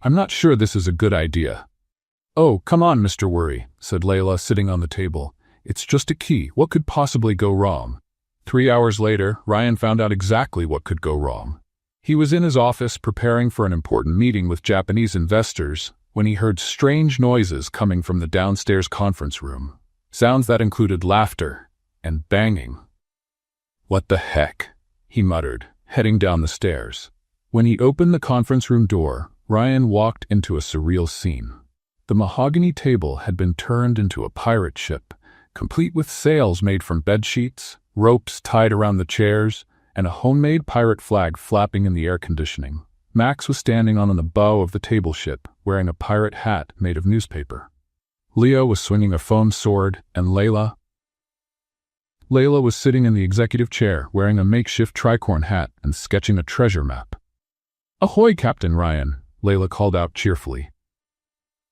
"I'm not sure this is a good idea." "Oh, come on, Mr. Worry," said Layla, sitting on the table. "It's just a key. What could possibly go wrong?" 3 hours later, Ryan found out exactly what could go wrong. He was in his office preparing for an important meeting with Japanese investors when he heard strange noises coming from the downstairs conference room. Sounds that included laughter and banging. "What the heck?" he muttered, heading down the stairs. When he opened the conference room door, Ryan walked into a surreal scene. The mahogany table had been turned into a pirate ship, complete with sails made from bedsheets, ropes tied around the chairs, and a homemade pirate flag flapping in the air conditioning. Max was standing on the bow of the table ship, wearing a pirate hat made of newspaper. Leo was swinging a foam sword, and Layla was sitting in the executive chair, wearing a makeshift tricorn hat and sketching a treasure map. "Ahoy, Captain Ryan," Layla called out cheerfully.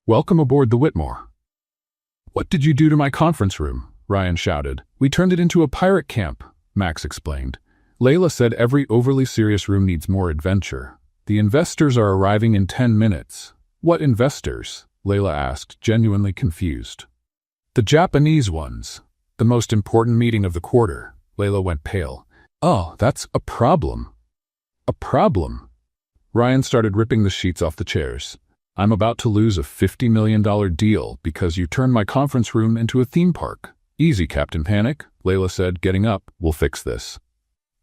"Welcome aboard the Whitmore." "What did you do to my conference room?" Ryan shouted. "We turned it into a pirate camp," Max explained. Layla said every overly serious room needs more adventure. The investors are arriving in 10 minutes. What investors? Layla asked, genuinely confused. The Japanese ones. The most important meeting of the quarter. Layla went pale. Oh, that's a problem. A problem? Ryan started ripping the sheets off the chairs. I'm about to lose a $50 million deal because you turned my conference room into a theme park. Easy, Captain Panic, Layla said, getting up. We'll fix this.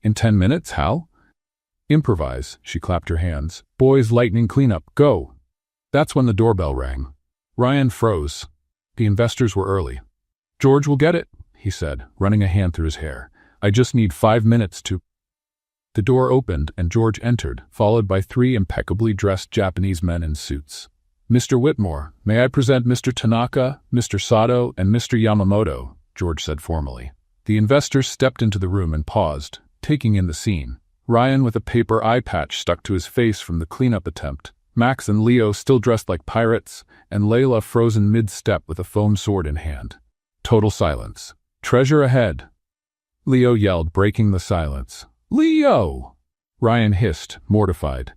In 10 minutes, how? Improvise, she clapped her hands. Boys, lightning cleanup, go. That's when the doorbell rang. Ryan froze. The investors were early. George will get it, he said, running a hand through his hair. I just need 5 minutes to... The door opened and George entered, followed by 3 impeccably dressed Japanese men in suits. Mr. Whitmore, may I present Mr. Tanaka, Mr. Sato, and Mr. Yamamoto, George said formally. The investors stepped into the room and paused, taking in the scene. Ryan with a paper eye patch stuck to his face from the cleanup attempt, Max and Leo still dressed like pirates, and Layla frozen mid-step with a foam sword in hand. Total silence. Treasure ahead, Leo yelled, breaking the silence. Leo! Ryan hissed, mortified.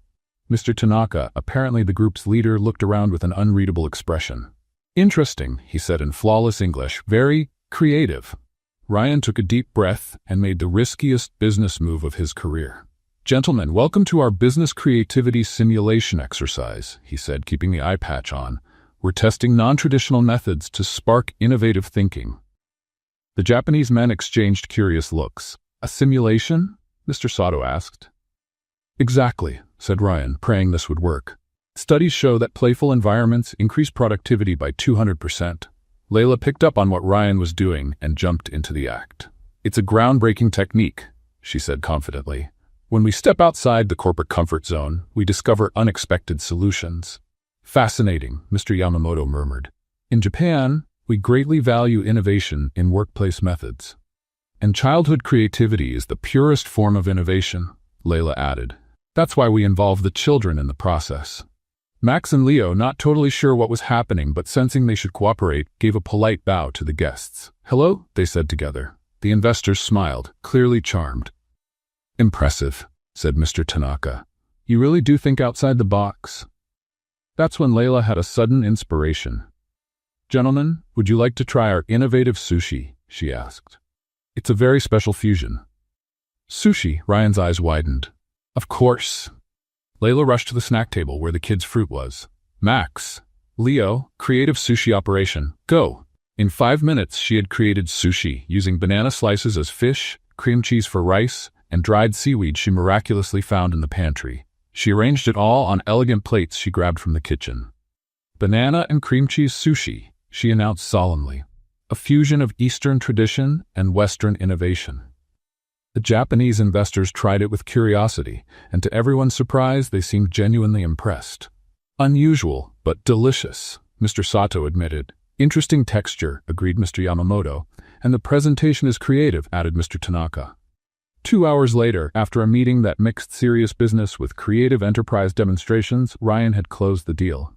Mr. Tanaka, apparently the group's leader, looked around with an unreadable expression. Interesting, he said in flawless English. Very creative. Ryan took a deep breath and made the riskiest business move of his career. Gentlemen, welcome to our business creativity simulation exercise, he said, keeping the eye patch on. We're testing non-traditional methods to spark innovative thinking. The Japanese men exchanged curious looks. A simulation? Mr. Sato asked. Exactly, said Ryan, praying this would work. Studies show that playful environments increase productivity by 200%. Layla picked up on what Ryan was doing and jumped into the act. It's a groundbreaking technique, she said confidently. When we step outside the corporate comfort zone, we discover unexpected solutions. Fascinating, Mr. Yamamoto murmured. In Japan, we greatly value innovation in workplace methods. And childhood creativity is the purest form of innovation, Layla added. That's why we involve the children in the process. Max and Leo, not totally sure what was happening but sensing they should cooperate, gave a polite bow to the guests. Hello, they said together. The investors smiled, clearly charmed. Impressive, said Mr. Tanaka. You really do think outside the box. That's when Layla had a sudden inspiration. Gentlemen, would you like to try our innovative sushi? She asked. It's a very special fusion. Sushi, Ryan's eyes widened. Of course. Layla rushed to the snack table where the kids' fruit was. Max, Leo, creative sushi operation, go. In 5 minutes, she had created sushi using banana slices as fish, cream cheese for rice, and dried seaweed she miraculously found in the pantry. She arranged it all on elegant plates she grabbed from the kitchen. Banana and cream cheese sushi, she announced solemnly. A fusion of Eastern tradition and Western innovation. The Japanese investors tried it with curiosity, and to everyone's surprise, they seemed genuinely impressed. Unusual, but delicious, Mr. Sato admitted. Interesting texture, agreed Mr. Yamamoto, and the presentation is creative, added Mr. Tanaka. 2 hours later, after a meeting that mixed serious business with creative enterprise demonstrations, Ryan had closed the deal.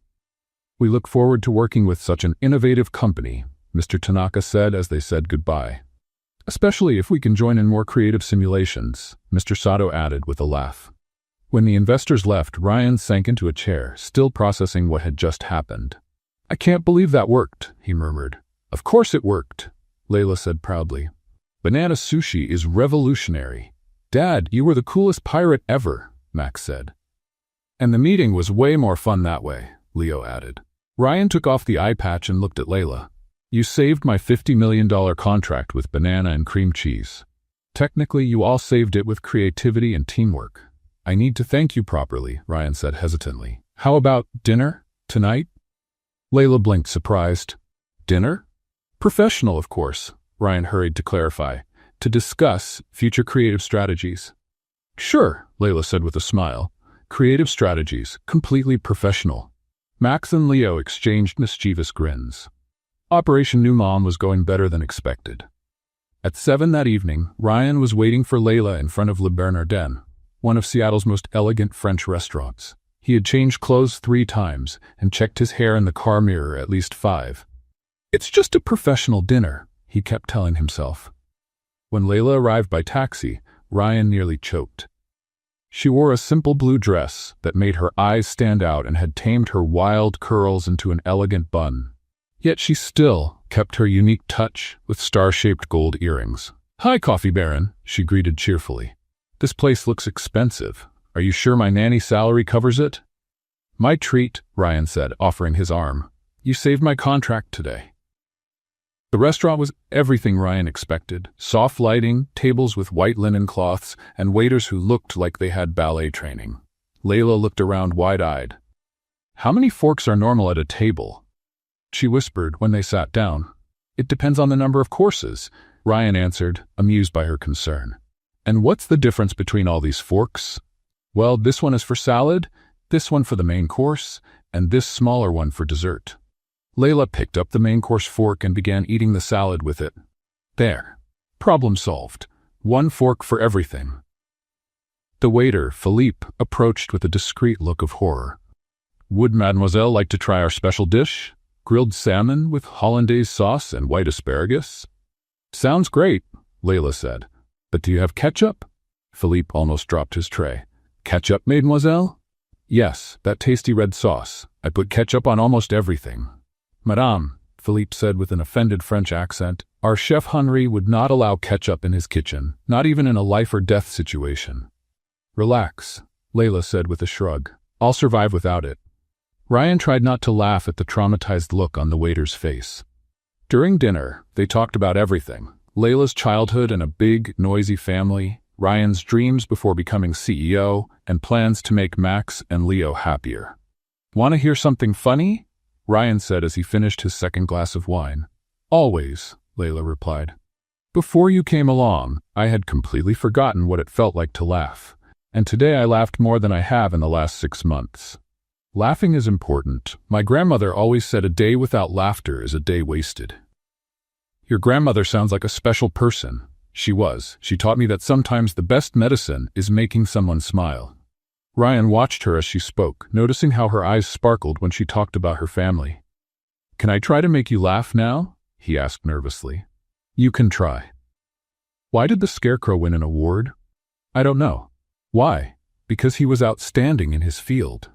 We look forward to working with such an innovative company, Mr. Tanaka said as they said goodbye. Especially if we can join in more creative simulations, Mr. Sato added with a laugh. When the investors left, Ryan sank into a chair, still processing what had just happened. I can't believe that worked, he murmured. Of course it worked, Layla said proudly. Banana sushi is revolutionary. Dad, you were the coolest pirate ever, Max said. And the meeting was way more fun that way, Leo added. Ryan took off the eye patch and looked at Layla. You saved my $50 million contract with banana and cream cheese. Technically, you all saved it with creativity and teamwork. I need to thank you properly, Ryan said hesitantly. How about dinner? Tonight? Layla blinked, surprised. Dinner? Professional, of course, Ryan hurried to clarify. To discuss future creative strategies. Sure, Layla said with a smile. Creative strategies, completely professional. Max and Leo exchanged mischievous grins. Operation New Mom was going better than expected. At 7 that evening, Ryan was waiting for Layla in front of Le Bernardin, one of Seattle's most elegant French restaurants. He had changed clothes 3 times and checked his hair in the car mirror at least 5. It's just a professional dinner, he kept telling himself. When Layla arrived by taxi, Ryan nearly choked. She wore a simple blue dress that made her eyes stand out and had tamed her wild curls into an elegant bun. Yet she still kept her unique touch with star-shaped gold earrings. "Hi, Coffee Baron," she greeted cheerfully. "This place looks expensive. Are you sure my nanny salary covers it?" "My treat," Ryan said, offering his arm. "You saved my contract today." The restaurant was everything Ryan expected. Soft lighting, tables with white linen cloths, and waiters who looked like they had ballet training. Layla looked around wide-eyed. "How many forks are normal at a table?" she whispered when they sat down. "It depends on the number of courses," Ryan answered, amused by her concern. "And what's the difference between all these forks?" "Well, this one is for salad, this one for the main course, and this smaller one for dessert." Layla picked up the main course fork and began eating the salad with it. "There. Problem solved. One fork for everything." The waiter, Philippe, approached with a discreet look of horror. "Would mademoiselle like to try our special dish? Grilled salmon with hollandaise sauce and white asparagus?" "Sounds great," Layla said. "But do you have ketchup?" Philippe almost dropped his tray. "Ketchup, mademoiselle?" "Yes, that tasty red sauce. I put ketchup on almost everything." "Madame," Philippe said with an offended French accent, "our chef Henri would not allow ketchup in his kitchen, not even in a life-or-death situation." "Relax," Layla said with a shrug. "I'll survive without it." Ryan tried not to laugh at the traumatized look on the waiter's face. During dinner, they talked about everything. Layla's childhood and a big, noisy family, Ryan's dreams before becoming CEO, and plans to make Max and Leo happier. "Want to hear something funny?" Ryan said as he finished his second glass of wine. "Always," Layla replied. "Before you came along, I had completely forgotten what it felt like to laugh, and today I laughed more than I have in the last 6 months. Laughing is important. My grandmother always said a day without laughter is a day wasted." "Your grandmother sounds like a special person." "She was. She taught me that sometimes the best medicine is making someone smile." Ryan watched her as she spoke, noticing how her eyes sparkled when she talked about her family. "Can I try to make you laugh now?" he asked nervously. "You can try." "Why did the Scarecrow win an award?" "I don't know." "Why?" "Because he was outstanding in his field."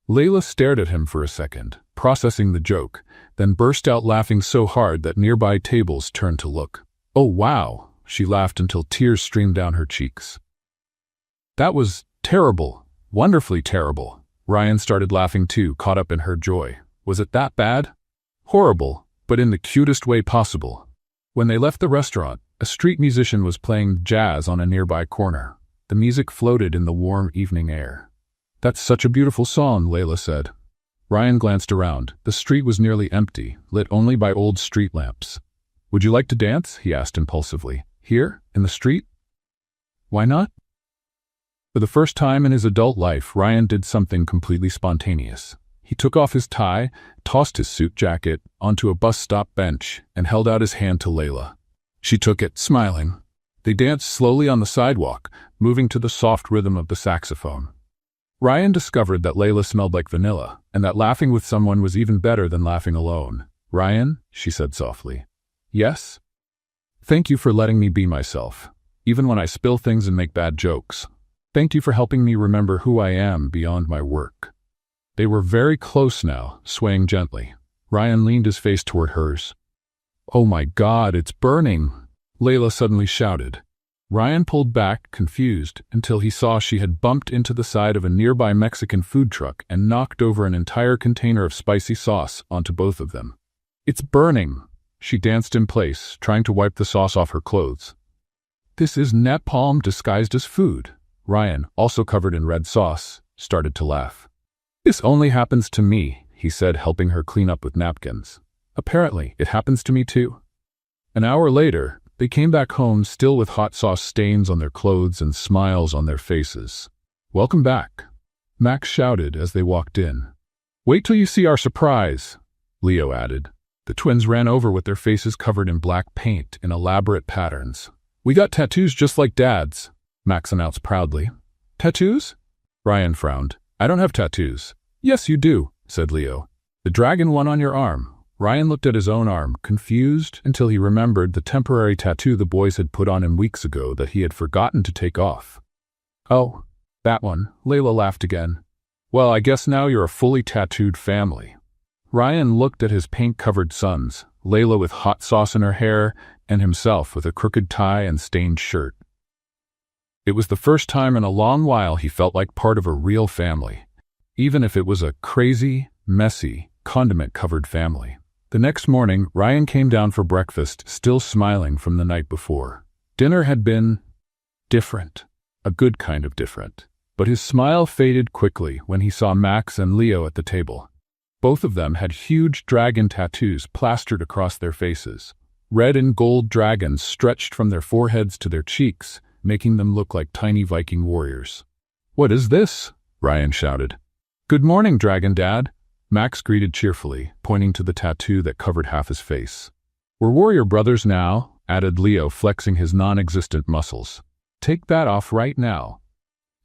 Layla stared at him for a second, processing the joke, then burst out laughing so hard that nearby tables turned to look. "Oh, wow!" She laughed until tears streamed down her cheeks. "That was terrible, wonderfully terrible." Ryan started laughing too, caught up in her joy. "Was it that bad?" "Horrible, but in the cutest way possible." When they left the restaurant, a street musician was playing jazz on a nearby corner. The music floated in the warm evening air. "That's such a beautiful song," Layla said. Ryan glanced around. The street was nearly empty, lit only by old street lamps. "Would you like to dance?" he asked impulsively. "Here, in the street?" "Why not?" For the first time in his adult life, Ryan did something completely spontaneous. He took off his tie, tossed his suit jacket onto a bus stop bench, and held out his hand to Layla. She took it, smiling. They danced slowly on the sidewalk, moving to the soft rhythm of the saxophone. Ryan discovered that Layla smelled like vanilla, and that laughing with someone was even better than laughing alone. "Ryan," she said softly. "Yes?" "Thank you for letting me be myself, even when I spill things and make bad jokes. Thank you for helping me remember who I am beyond my work." They were very close now, swaying gently. Ryan leaned his face toward hers. "Oh my God, it's burning!" Layla suddenly shouted. Ryan pulled back, confused, until he saw she had bumped into the side of a nearby Mexican food truck and knocked over an entire container of spicy sauce onto both of them. "It's burning!" She danced in place, trying to wipe the sauce off her clothes. "This is napalm disguised as food." Ryan, also covered in red sauce, started to laugh. "This only happens to me," he said, helping her clean up with napkins. "Apparently, it happens to me too." An hour later, they came back home still with hot sauce stains on their clothes and smiles on their faces. "Welcome back," Max shouted as they walked in. "Wait till you see our surprise," Leo added. The twins ran over with their faces covered in black paint in elaborate patterns. "We got tattoos just like Dad's," Max announced proudly. "Tattoos?" Ryan frowned. "I don't have tattoos." "Yes, you do," said Leo. "The dragon one on your arm. Ryan looked at his own arm, confused, until he remembered the temporary tattoo the boys had put on him weeks ago that he had forgotten to take off. "Oh, that one," Layla laughed again. "Well, I guess now you're a fully tattooed family." Ryan looked at his paint-covered sons, Layla with hot sauce in her hair, and himself with a crooked tie and stained shirt. It was the first time in a long while he felt like part of a real family, even if it was a crazy, messy, condiment-covered family. The next morning, Ryan came down for breakfast, still smiling from the night before. Dinner had been different, a good kind of different. But his smile faded quickly when he saw Max and Leo at the table. Both of them had huge dragon tattoos plastered across their faces. Red and gold dragons stretched from their foreheads to their cheeks, making them look like tiny Viking warriors. "What is this?" Ryan shouted. "Good morning, Dragon Dad," Max greeted cheerfully, pointing to the tattoo that covered half his face. "We're warrior brothers now," added Leo, flexing his non-existent muscles. "Take that off right now."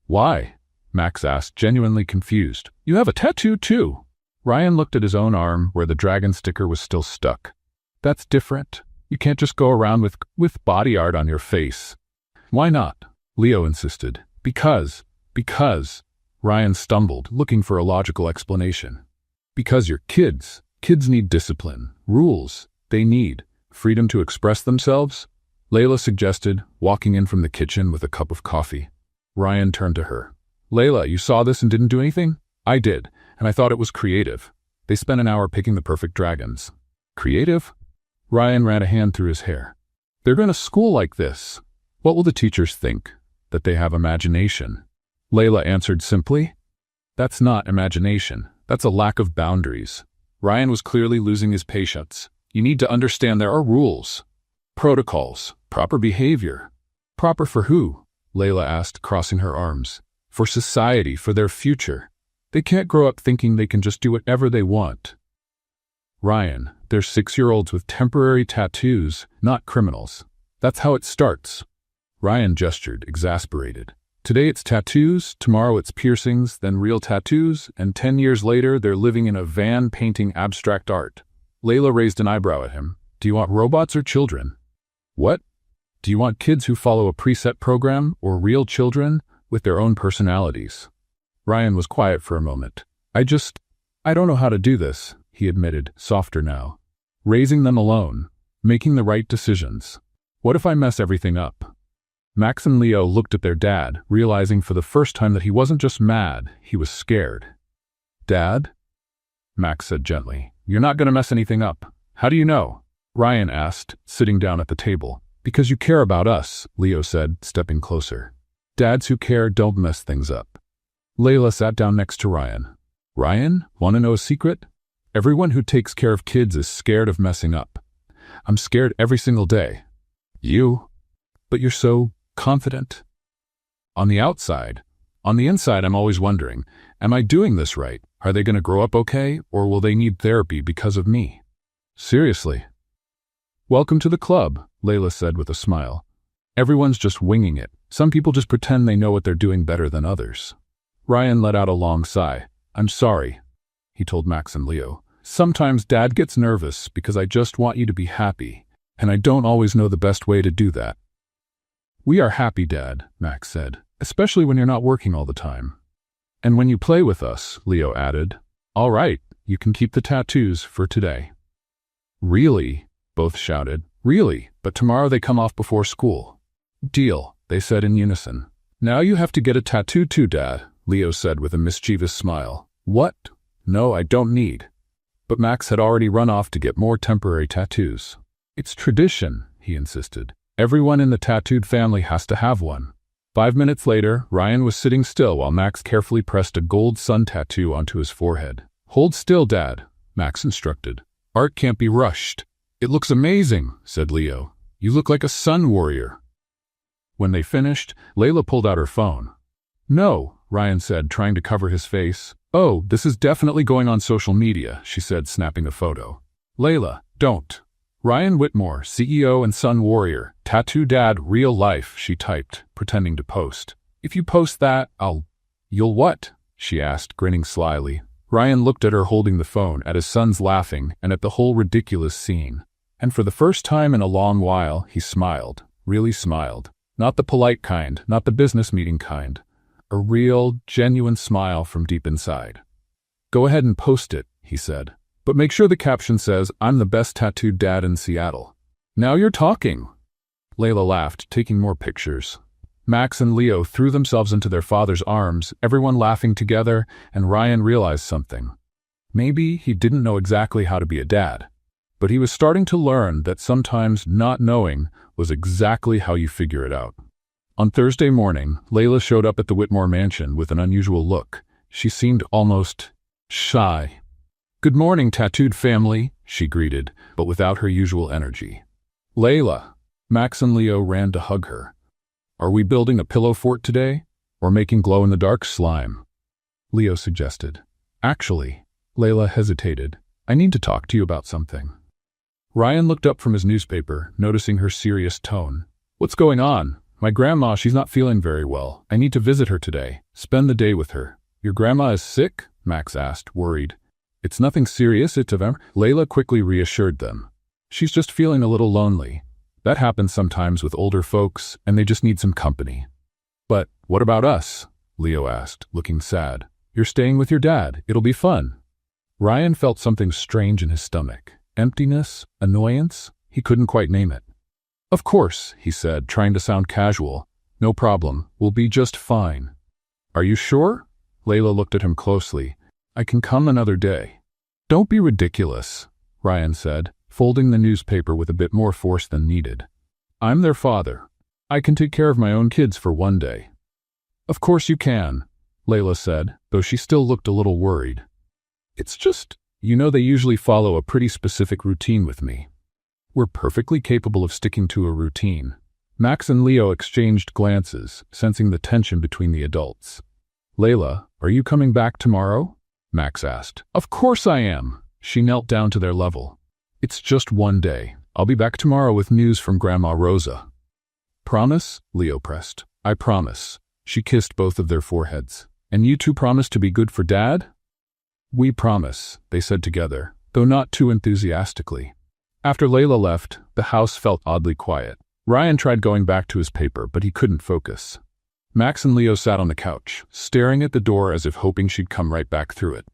"Why?" Max asked, genuinely confused. "You have a tattoo too." Ryan looked at his own arm where the dragon sticker was still stuck. "That's different. You can't just go around with body art on your face." "Why not?" Leo insisted. Because, Ryan stumbled, looking for a logical explanation. "Because you're kids. Kids need discipline, rules. They need freedom to express themselves," Layla suggested, walking in from the kitchen with a cup of coffee. Ryan turned to her. "Layla, you saw this and didn't do anything?" "I did, and I thought it was creative. They spent an hour picking the perfect dragons." "Creative?" Ryan ran a hand through his hair. "They're going to school like this. What will the teachers think? That they have imagination?" Layla answered simply. "That's not imagination. That's a lack of boundaries." Ryan was clearly losing his patience. "You need to understand there are rules, protocols, proper behavior." "Proper for who?" Layla asked, crossing her arms. "For society, for their future. They can't grow up thinking they can just do whatever they want." "Ryan, they're 6-year-olds with temporary tattoos, not criminals. That's how it starts." Ryan gestured, exasperated. "Today it's tattoos, tomorrow it's piercings, then real tattoos, and 10 years later they're living in a van painting abstract art." Layla raised an eyebrow at him. "Do you want robots or children?" "What? Do you want kids who follow a preset program, or real children with their own personalities?" Ryan was quiet for a moment. I don't know how to do this," he admitted, softer now. "Raising them alone, making the right decisions. What if I mess everything up?" Max and Leo looked at their dad, realizing for the first time that he wasn't just mad, he was scared. "Dad?" Max said gently. "You're not going to mess anything up. How do you know?" Ryan asked, sitting down at the table. "Because you care about us," Leo said, stepping closer. "Dads who care don't mess things up." Layla sat down next to Ryan. "Ryan, want to know a secret? Everyone who takes care of kids is scared of messing up. I'm scared every single day." "You? But you're so confident." "On the outside. On the inside, I'm always wondering, am I doing this right? Are they going to grow up okay, or will they need therapy because of me?" "Seriously?" "Welcome to the club," Layla said with a smile. "Everyone's just winging it. Some people just pretend they know what they're doing better than others." Ryan let out a long sigh. "I'm sorry," he told Max and Leo. "Sometimes Dad gets nervous because I just want you to be happy, and I don't always know the best way to do that." "We are happy, Dad," Max said, "especially when you're not working all the time." "And when you play with us," Leo added. "All right, you can keep the tattoos for today." "Really?" both shouted. "Really, but tomorrow they come off before school." "Deal," they said in unison. "Now you have to get a tattoo too, Dad," Leo said with a mischievous smile. "What? No, I don't need." But Max had already run off to get more temporary tattoos. "It's tradition," he insisted. "Everyone in the tattooed family has to have one." 5 minutes later, Ryan was sitting still while Max carefully pressed a gold sun tattoo onto his forehead. "Hold still, Dad," Max instructed. "Art can't be rushed." "It looks amazing," said Leo. "You look like a sun warrior." When they finished, Layla pulled out her phone. "No," Ryan said, trying to cover his face. "Oh, this is definitely going on social media," she said, snapping a photo. "Layla, don't." "Ryan Whitmore, CEO and Sun Warrior, Tattoo Dad, real life," she typed, pretending to post. "If you post that, You'll what?" she asked, grinning slyly. Ryan looked at her holding the phone, at his sons laughing, and at the whole ridiculous scene. And for the first time in a long while, he smiled, really smiled. Not the polite kind, not the business meeting kind. A real, genuine smile from deep inside. "Go ahead and post it," he said. "But make sure the caption says, 'I'm the best tattooed dad in Seattle.'" "Now you're talking." Layla laughed, taking more pictures. Max and Leo threw themselves into their father's arms, everyone laughing together, and Ryan realized something. Maybe he didn't know exactly how to be a dad, but he was starting to learn that sometimes not knowing was exactly how you figure it out. On Thursday morning, Layla showed up at the Whitmore mansion with an unusual look. She seemed almost shy. "Good morning, tattooed family," she greeted, but without her usual energy. "Layla." Max and Leo ran to hug her. "Are we building a pillow fort today? Or making glow-in-the-dark slime?" Leo suggested. "Actually," Layla hesitated, "I need to talk to you about something." Ryan looked up from his newspaper, noticing her serious tone. "What's going on? My grandma, she's not feeling very well. I need to visit her today, spend the day with her." "Your grandma is sick?" Max asked, worried. "It's nothing serious, it's of Layla quickly reassured them. "She's just feeling a little lonely. That happens sometimes with older folks, and they just need some company." "But what about us?" Leo asked, looking sad. "You're staying with your dad. It'll be fun." Ryan felt something strange in his stomach. Emptiness? Annoyance? He couldn't quite name it. "Of course," he said, trying to sound casual. "No problem. We'll be just fine." "Are you sure?" Layla looked at him closely. "I can come another day." "Don't be ridiculous," Ryan said, folding the newspaper with a bit more force than needed. "I'm their father. I can take care of my own kids for one day." "Of course you can," Layla said, though she still looked a little worried. "It's just, they usually follow a pretty specific routine with me." "We're perfectly capable of sticking to a routine." Max and Leo exchanged glances, sensing the tension between the adults. "Layla, are you coming back tomorrow?" Max asked. "Of course I am." She knelt down to their level. "It's just one day. I'll be back tomorrow with news from Grandma Rosa." "Promise?" Leo pressed. "I promise." She kissed both of their foreheads. "And you two promise to be good for Dad?" "We promise," they said together, though not too enthusiastically. After Layla left, the house felt oddly quiet. Ryan tried going back to his paper, but he couldn't focus. Max and Leo sat on the couch, staring at the door as if hoping she'd come right back through it.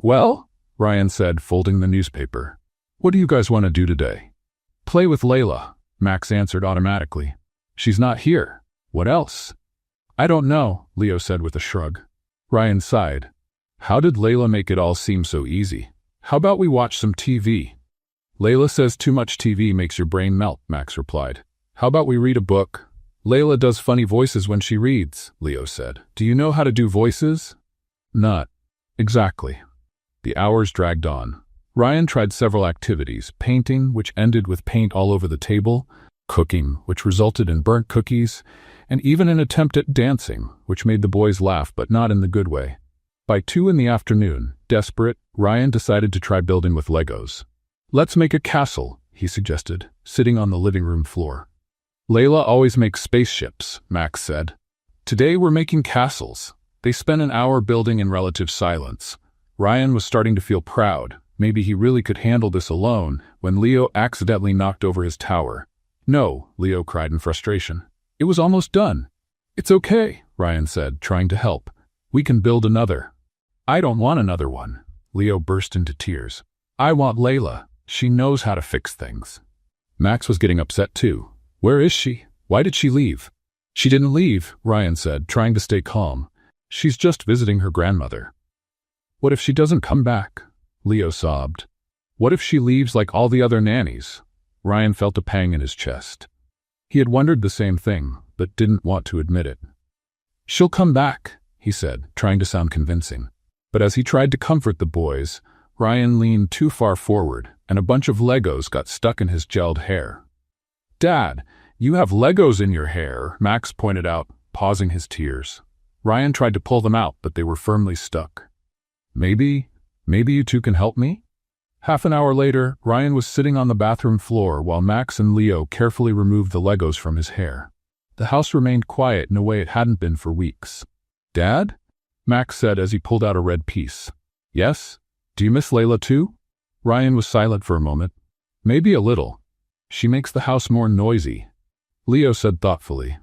"Well?" Ryan said, folding the newspaper. "What do you guys want to do today?" "Play with Layla," Max answered automatically. "She's not here. What else?" "I don't know," Leo said with a shrug. Ryan sighed. "How did Layla make it all seem so easy? How about we watch some TV?" "Layla says too much TV makes your brain melt," Max replied. "How about we read a book?" "Layla does funny voices when she reads," Leo said. "Do you know how to do voices?" "Not exactly." The hours dragged on. Ryan tried several activities: painting, which ended with paint all over the table, cooking, which resulted in burnt cookies, and even an attempt at dancing, which made the boys laugh but not in the good way. By 2 in the afternoon, desperate, Ryan decided to try building with Legos. "Let's make a castle," he suggested, sitting on the living room floor. "Layla always makes spaceships," Max said. "Today we're making castles." They spent an hour building in relative silence. Ryan was starting to feel proud. Maybe he really could handle this alone, when Leo accidentally knocked over his tower. "No," Leo cried in frustration. "It was almost done." "It's okay," Ryan said, trying to help. "We can build another." "I don't want another one." Leo burst into tears. "I want Layla. She knows how to fix things." Max was getting upset too. "Where is she? Why did she leave?" "She didn't leave," Ryan said, trying to stay calm. "She's just visiting her grandmother." "What if she doesn't come back?" Leo sobbed. "What if she leaves like all the other nannies?" Ryan felt a pang in his chest. He had wondered the same thing, but didn't want to admit it. "She'll come back," he said, trying to sound convincing. But as he tried to comfort the boys, Ryan leaned too far forward, and a bunch of Legos got stuck in his gelled hair. "Dad, you have Legos in your hair," Max pointed out, pausing his tears. Ryan tried to pull them out, but they were firmly stuck. Maybe you two can help me?" Half an hour later, Ryan was sitting on the bathroom floor while Max and Leo carefully removed the Legos from his hair. The house remained quiet in a way it hadn't been for weeks. "Dad?" Max said as he pulled out a red piece. Yes? Do you miss Layla too? Ryan was silent for a moment. Maybe a little. She makes the house more noisy. Leo said thoughtfully.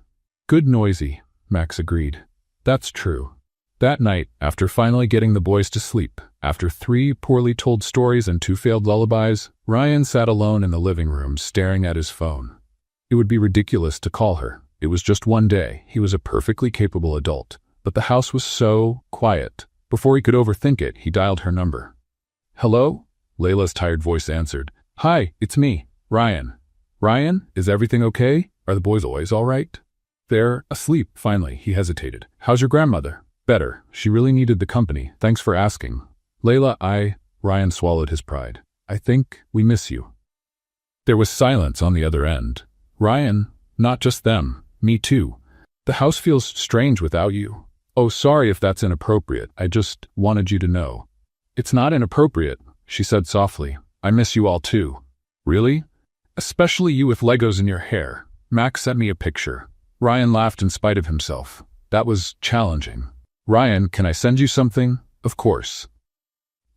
Good noisy, Max agreed. That's true. That night, after finally getting the boys to sleep, after 3 poorly told stories and 2 failed lullabies, Ryan sat alone in the living room staring at his phone. It would be ridiculous to call her. It was just one day. He was a perfectly capable adult. But the house was so quiet. Before he could overthink it, he dialed her number. Hello? Layla's tired voice answered. Hi, it's me, Ryan. Ryan, is everything okay? Are the boys always all right? They're asleep, finally, he hesitated. How's your grandmother? Better. She really needed the company. Thanks for asking. Layla, Ryan swallowed his pride. I think we miss you. There was silence on the other end. Ryan, not just them. Me too. The house feels strange without you. Oh, sorry if that's inappropriate. I just wanted you to know. It's not inappropriate, she said softly. I miss you all too. Really? Especially you with Legos in your hair. Max sent me a picture. Ryan laughed in spite of himself. That was challenging. Ryan, can I send you something? Of course.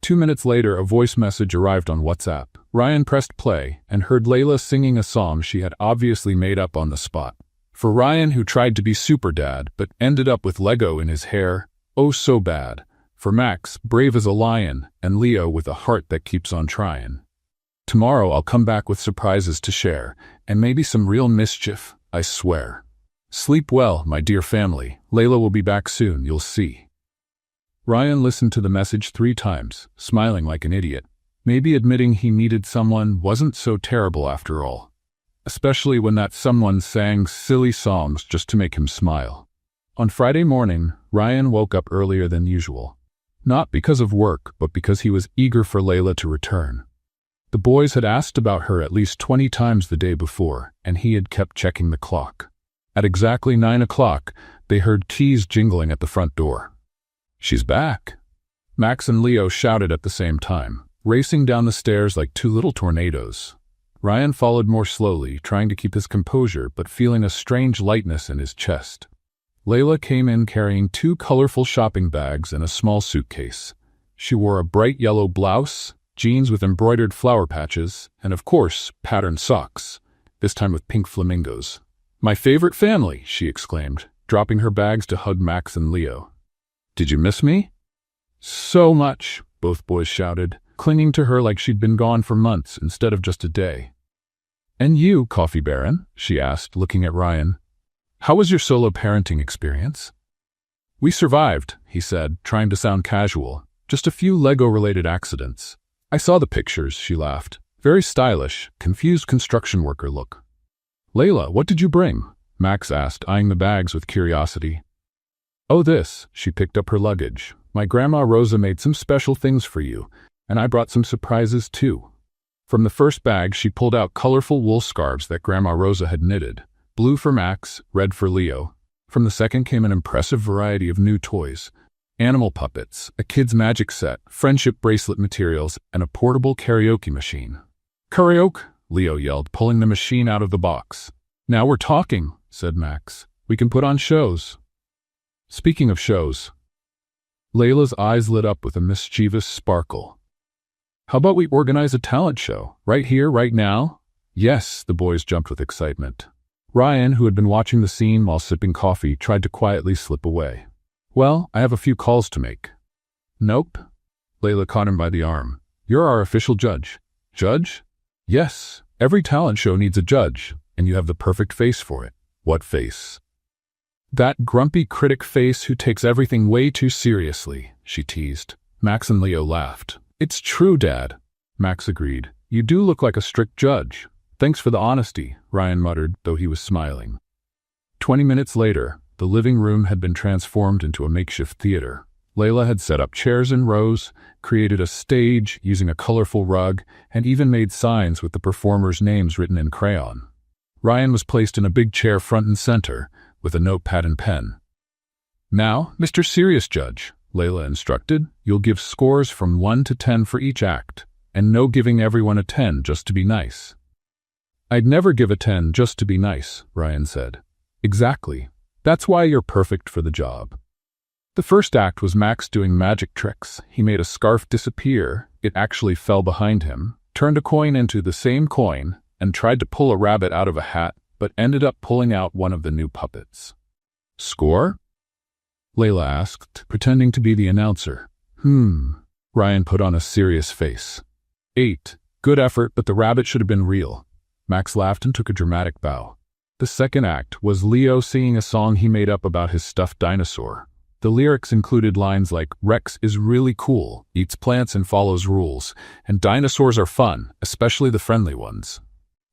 2 minutes later, a voice message arrived on WhatsApp. Ryan pressed play and heard Layla singing a song she had obviously made up on the spot. For Ryan, who tried to be super dad but ended up with Lego in his hair, oh so bad. For Max, brave as a lion, and Leo with a heart that keeps on trying. Tomorrow I'll come back with surprises to share, and maybe some real mischief, I swear. Sleep well, my dear family. Layla will be back soon, you'll see. Ryan listened to the message 3 times, smiling like an idiot. Maybe admitting he needed someone wasn't so terrible after all. Especially when that someone sang silly songs just to make him smile. On Friday morning, Ryan woke up earlier than usual. Not because of work, but because he was eager for Layla to return. The boys had asked about her at least 20 times the day before, and he had kept checking the clock. At exactly 9 o'clock, they heard keys jingling at the front door. She's back. Max and Leo shouted at the same time, racing down the stairs like 2 little tornadoes. Ryan followed more slowly, trying to keep his composure but feeling a strange lightness in his chest. Layla came in carrying 2 colorful shopping bags and a small suitcase. She wore a bright yellow blouse, jeans with embroidered flower patches, and of course, patterned socks, this time with pink flamingos. My favorite family, she exclaimed, dropping her bags to hug Max and Leo. Did you miss me? So much, both boys shouted, clinging to her like she'd been gone for months instead of just a day. And you, Coffee Baron? She asked, looking at Ryan. How was your solo parenting experience? We survived, he said, trying to sound casual. Just a few Lego-related accidents. I saw the pictures, she laughed. Very stylish, confused construction worker look. Layla, what did you bring? Max asked, eyeing the bags with curiosity. Oh, this. She picked up her luggage. My grandma Rosa made some special things for you, and I brought some surprises too. From the first bag, she pulled out colorful wool scarves that Grandma Rosa had knitted. Blue for Max, red for Leo. From the second came an impressive variety of new toys. Animal puppets, a kid's magic set, friendship bracelet materials, and a portable karaoke machine. Karaoke? Leo yelled, pulling the machine out of the box. Now we're talking, said Max. We can put on shows. Speaking of shows. Layla's eyes lit up with a mischievous sparkle. How about we organize a talent show? Right here, right now? Yes, the boys jumped with excitement. Ryan, who had been watching the scene while sipping coffee, tried to quietly slip away. Well, I have a few calls to make. Nope. Layla caught him by the arm. You're our official judge. Judge? Yes, every talent show needs a judge, and you have the perfect face for it. What face? That grumpy critic face who takes everything way too seriously, she teased. Max and Leo laughed. It's true, Dad. Max agreed. You do look like a strict judge. Thanks for the honesty, Ryan muttered, though he was smiling. 20 minutes later, the living room had been transformed into a makeshift theater. Layla had set up chairs in rows, created a stage using a colorful rug, and even made signs with the performers' names written in crayon. Ryan was placed in a big chair front and center, with a notepad and pen. Now, Mr. Serious Judge, Layla instructed, you'll give scores from 1 to 10 for each act, and no giving everyone a 10 just to be nice. I'd never give a 10 just to be nice, Ryan said. Exactly. That's why you're perfect for the job. The first act was Max doing magic tricks. He made a scarf disappear. It actually fell behind him, turned a coin into the same coin, and tried to pull a rabbit out of a hat, but ended up pulling out one of the new puppets. "Score?" Layla asked, pretending to be the announcer. Ryan put on a serious face. 8. Good effort, but the rabbit should have been real. Max laughed and took a dramatic bow. The second act was Leo singing a song he made up about his stuffed dinosaur. The lyrics included lines like, "Rex is really cool, eats plants and follows rules, and dinosaurs are fun, especially the friendly ones."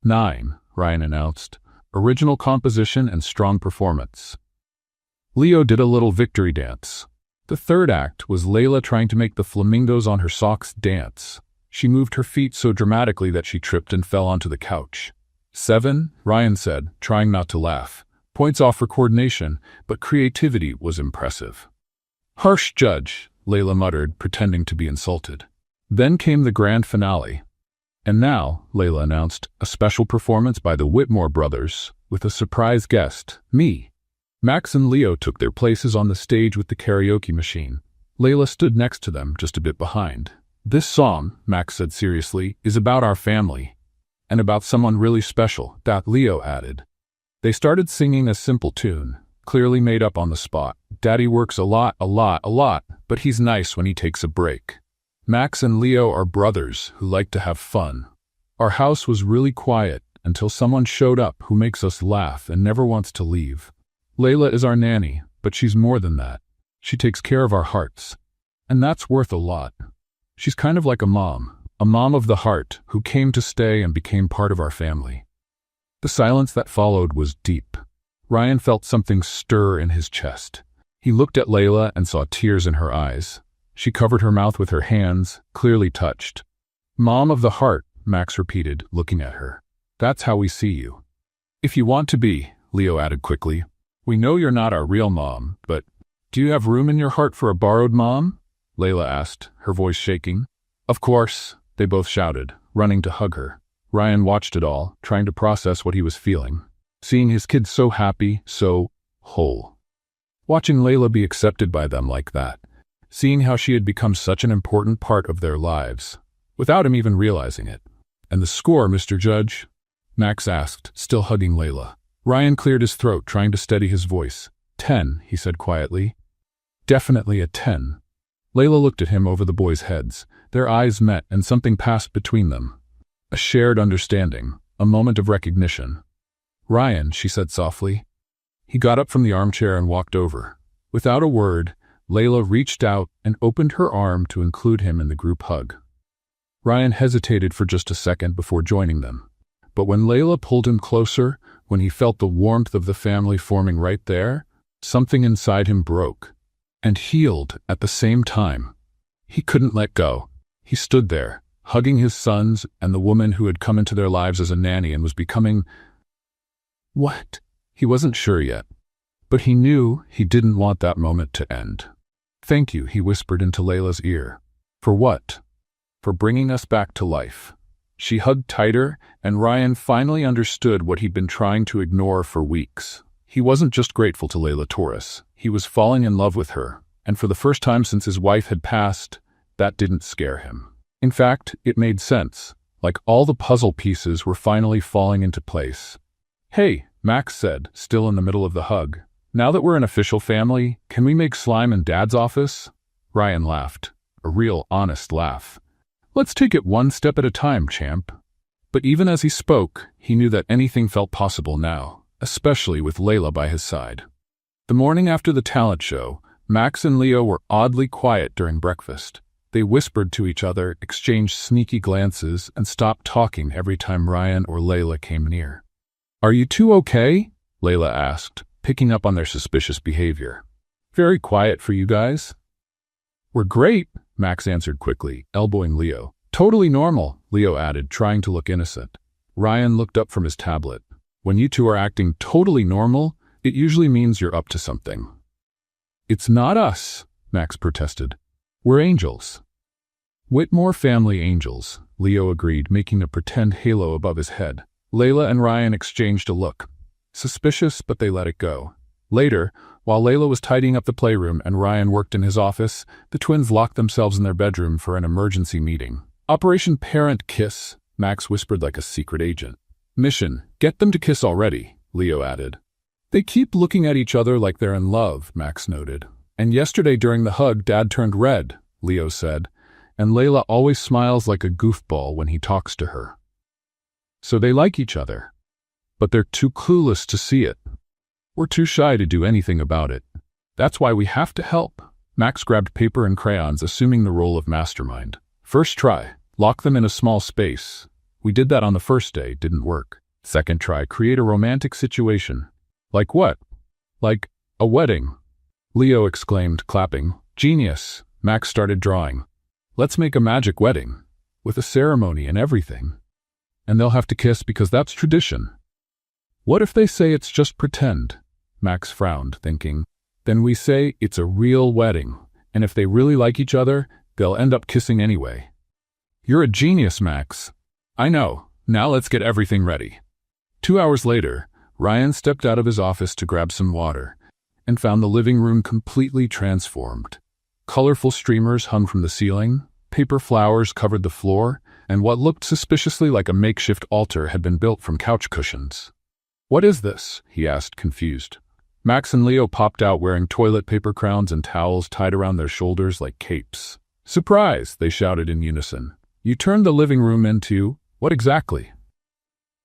9, Ryan announced. Original composition and strong performance. Leo did a little victory dance. The third act was Layla trying to make the flamingos on her socks dance. She moved her feet so dramatically that she tripped and fell onto the couch. 7, Ryan said, trying not to laugh. Points off for coordination, but creativity was impressive. "Harsh judge," Layla muttered, pretending to be insulted. Then came the grand finale. "And now," Layla announced, "a special performance by the Whitmore brothers, with a surprise guest, me." Max and Leo took their places on the stage with the karaoke machine. Layla stood next to them, just a bit behind. "This song," Max said seriously, "is about our family. And about someone really special," that Leo added. They started singing a simple tune, clearly made up on the spot. "Daddy works a lot, but he's nice when he takes a break." Max and Leo are brothers who like to have fun. Our house was really quiet until someone showed up who makes us laugh and never wants to leave. Layla is our nanny, but she's more than that. She takes care of our hearts. And that's worth a lot. She's kind of like a mom of the heart who came to stay and became part of our family. The silence that followed was deep. Ryan felt something stir in his chest. He looked at Layla and saw tears in her eyes. She covered her mouth with her hands, clearly touched. "Mom of the heart," Max repeated, looking at her. "That's how we see you." "If you want to be," Leo added quickly. "We know you're not our real mom, but do you have room in your heart for a borrowed mom?" Layla asked, her voice shaking. "Of course," they both shouted, running to hug her. Ryan watched it all, trying to process what he was feeling. Seeing his kids so happy, so whole. Watching Layla be accepted by them like that. Seeing how she had become such an important part of their lives, without him even realizing it. "And the score, Mr. Judge?" Max asked, still hugging Layla. Ryan cleared his throat, trying to steady his voice. 10, he said quietly. "Definitely a 10. Layla looked at him over the boys' heads. Their eyes met and something passed between them. A shared understanding, a moment of recognition. "Ryan," she said softly. He got up from the armchair and walked over. Without a word, Layla reached out and opened her arm to include him in the group hug. Ryan hesitated for just a second before joining them. But when Layla pulled him closer, when he felt the warmth of the family forming right there, something inside him broke and healed at the same time. He couldn't let go. He stood there, hugging his sons and the woman who had come into their lives as a nanny and was becoming... What? He wasn't sure yet. But he knew he didn't want that moment to end. "Thank you," he whispered into Layla's ear. "For what?" "For bringing us back to life." She hugged tighter, and Ryan finally understood what he'd been trying to ignore for weeks. He wasn't just grateful to Layla Torres. He was falling in love with her, and for the first time since his wife had passed, that didn't scare him. In fact, it made sense, like all the puzzle pieces were finally falling into place. "Hey," Max said, still in the middle of the hug. "Now that we're an official family, can we make slime in Dad's office?" Ryan laughed, a real, honest laugh. "Let's take it one step at a time, champ." But even as he spoke, he knew that anything felt possible now, especially with Layla by his side. The morning after the talent show, Max and Leo were oddly quiet during breakfast. They whispered to each other, exchanged sneaky glances, and stopped talking every time Ryan or Layla came near. "Are you two okay?" Layla asked, picking up on their suspicious behavior. "Very quiet for you guys." "We're great," Max answered quickly, elbowing Leo. "Totally normal," Leo added, trying to look innocent. Ryan looked up from his tablet. "When you two are acting totally normal, it usually means you're up to something." "It's not us," Max protested. "We're angels." "Whitmore family angels," Leo agreed, making a pretend halo above his head. Layla and Ryan exchanged a look. Suspicious, but they let it go. Later, While Layla was tidying up the playroom and Ryan worked in his office, the twins locked themselves in their bedroom for an emergency meeting. Operation Parent Kiss, Max whispered like a secret agent. Mission, get them to kiss already, Leo added. They keep looking at each other like they're in love, Max noted. And yesterday during the hug, Dad turned red, Leo said. And Layla always smiles like a goofball when he talks to her. So they like each other. But they're too clueless to see it. We're too shy to do anything about it. That's why we have to help. Max grabbed paper and crayons, assuming the role of mastermind. First try, lock them in a small space. We did that on the first day, didn't work. Second try, create a romantic situation. Like what? Like a wedding. Leo exclaimed, clapping. Genius. Max started drawing. Let's make a magic wedding. With a ceremony and everything. And they'll have to kiss because that's tradition. What if they say it's just pretend? Max frowned, thinking. Then we say it's a real wedding, and if they really like each other, they'll end up kissing anyway. You're a genius, Max. I know. Now let's get everything ready. 2 hours later, Ryan stepped out of his office to grab some water, and found the living room completely transformed. Colorful streamers hung from the ceiling, paper flowers covered the floor, and what looked suspiciously like a makeshift altar had been built from couch cushions. What is this? He asked, confused. Max and Leo popped out wearing toilet paper crowns and towels tied around their shoulders like capes. Surprise! They shouted in unison. You turned the living room into, what exactly?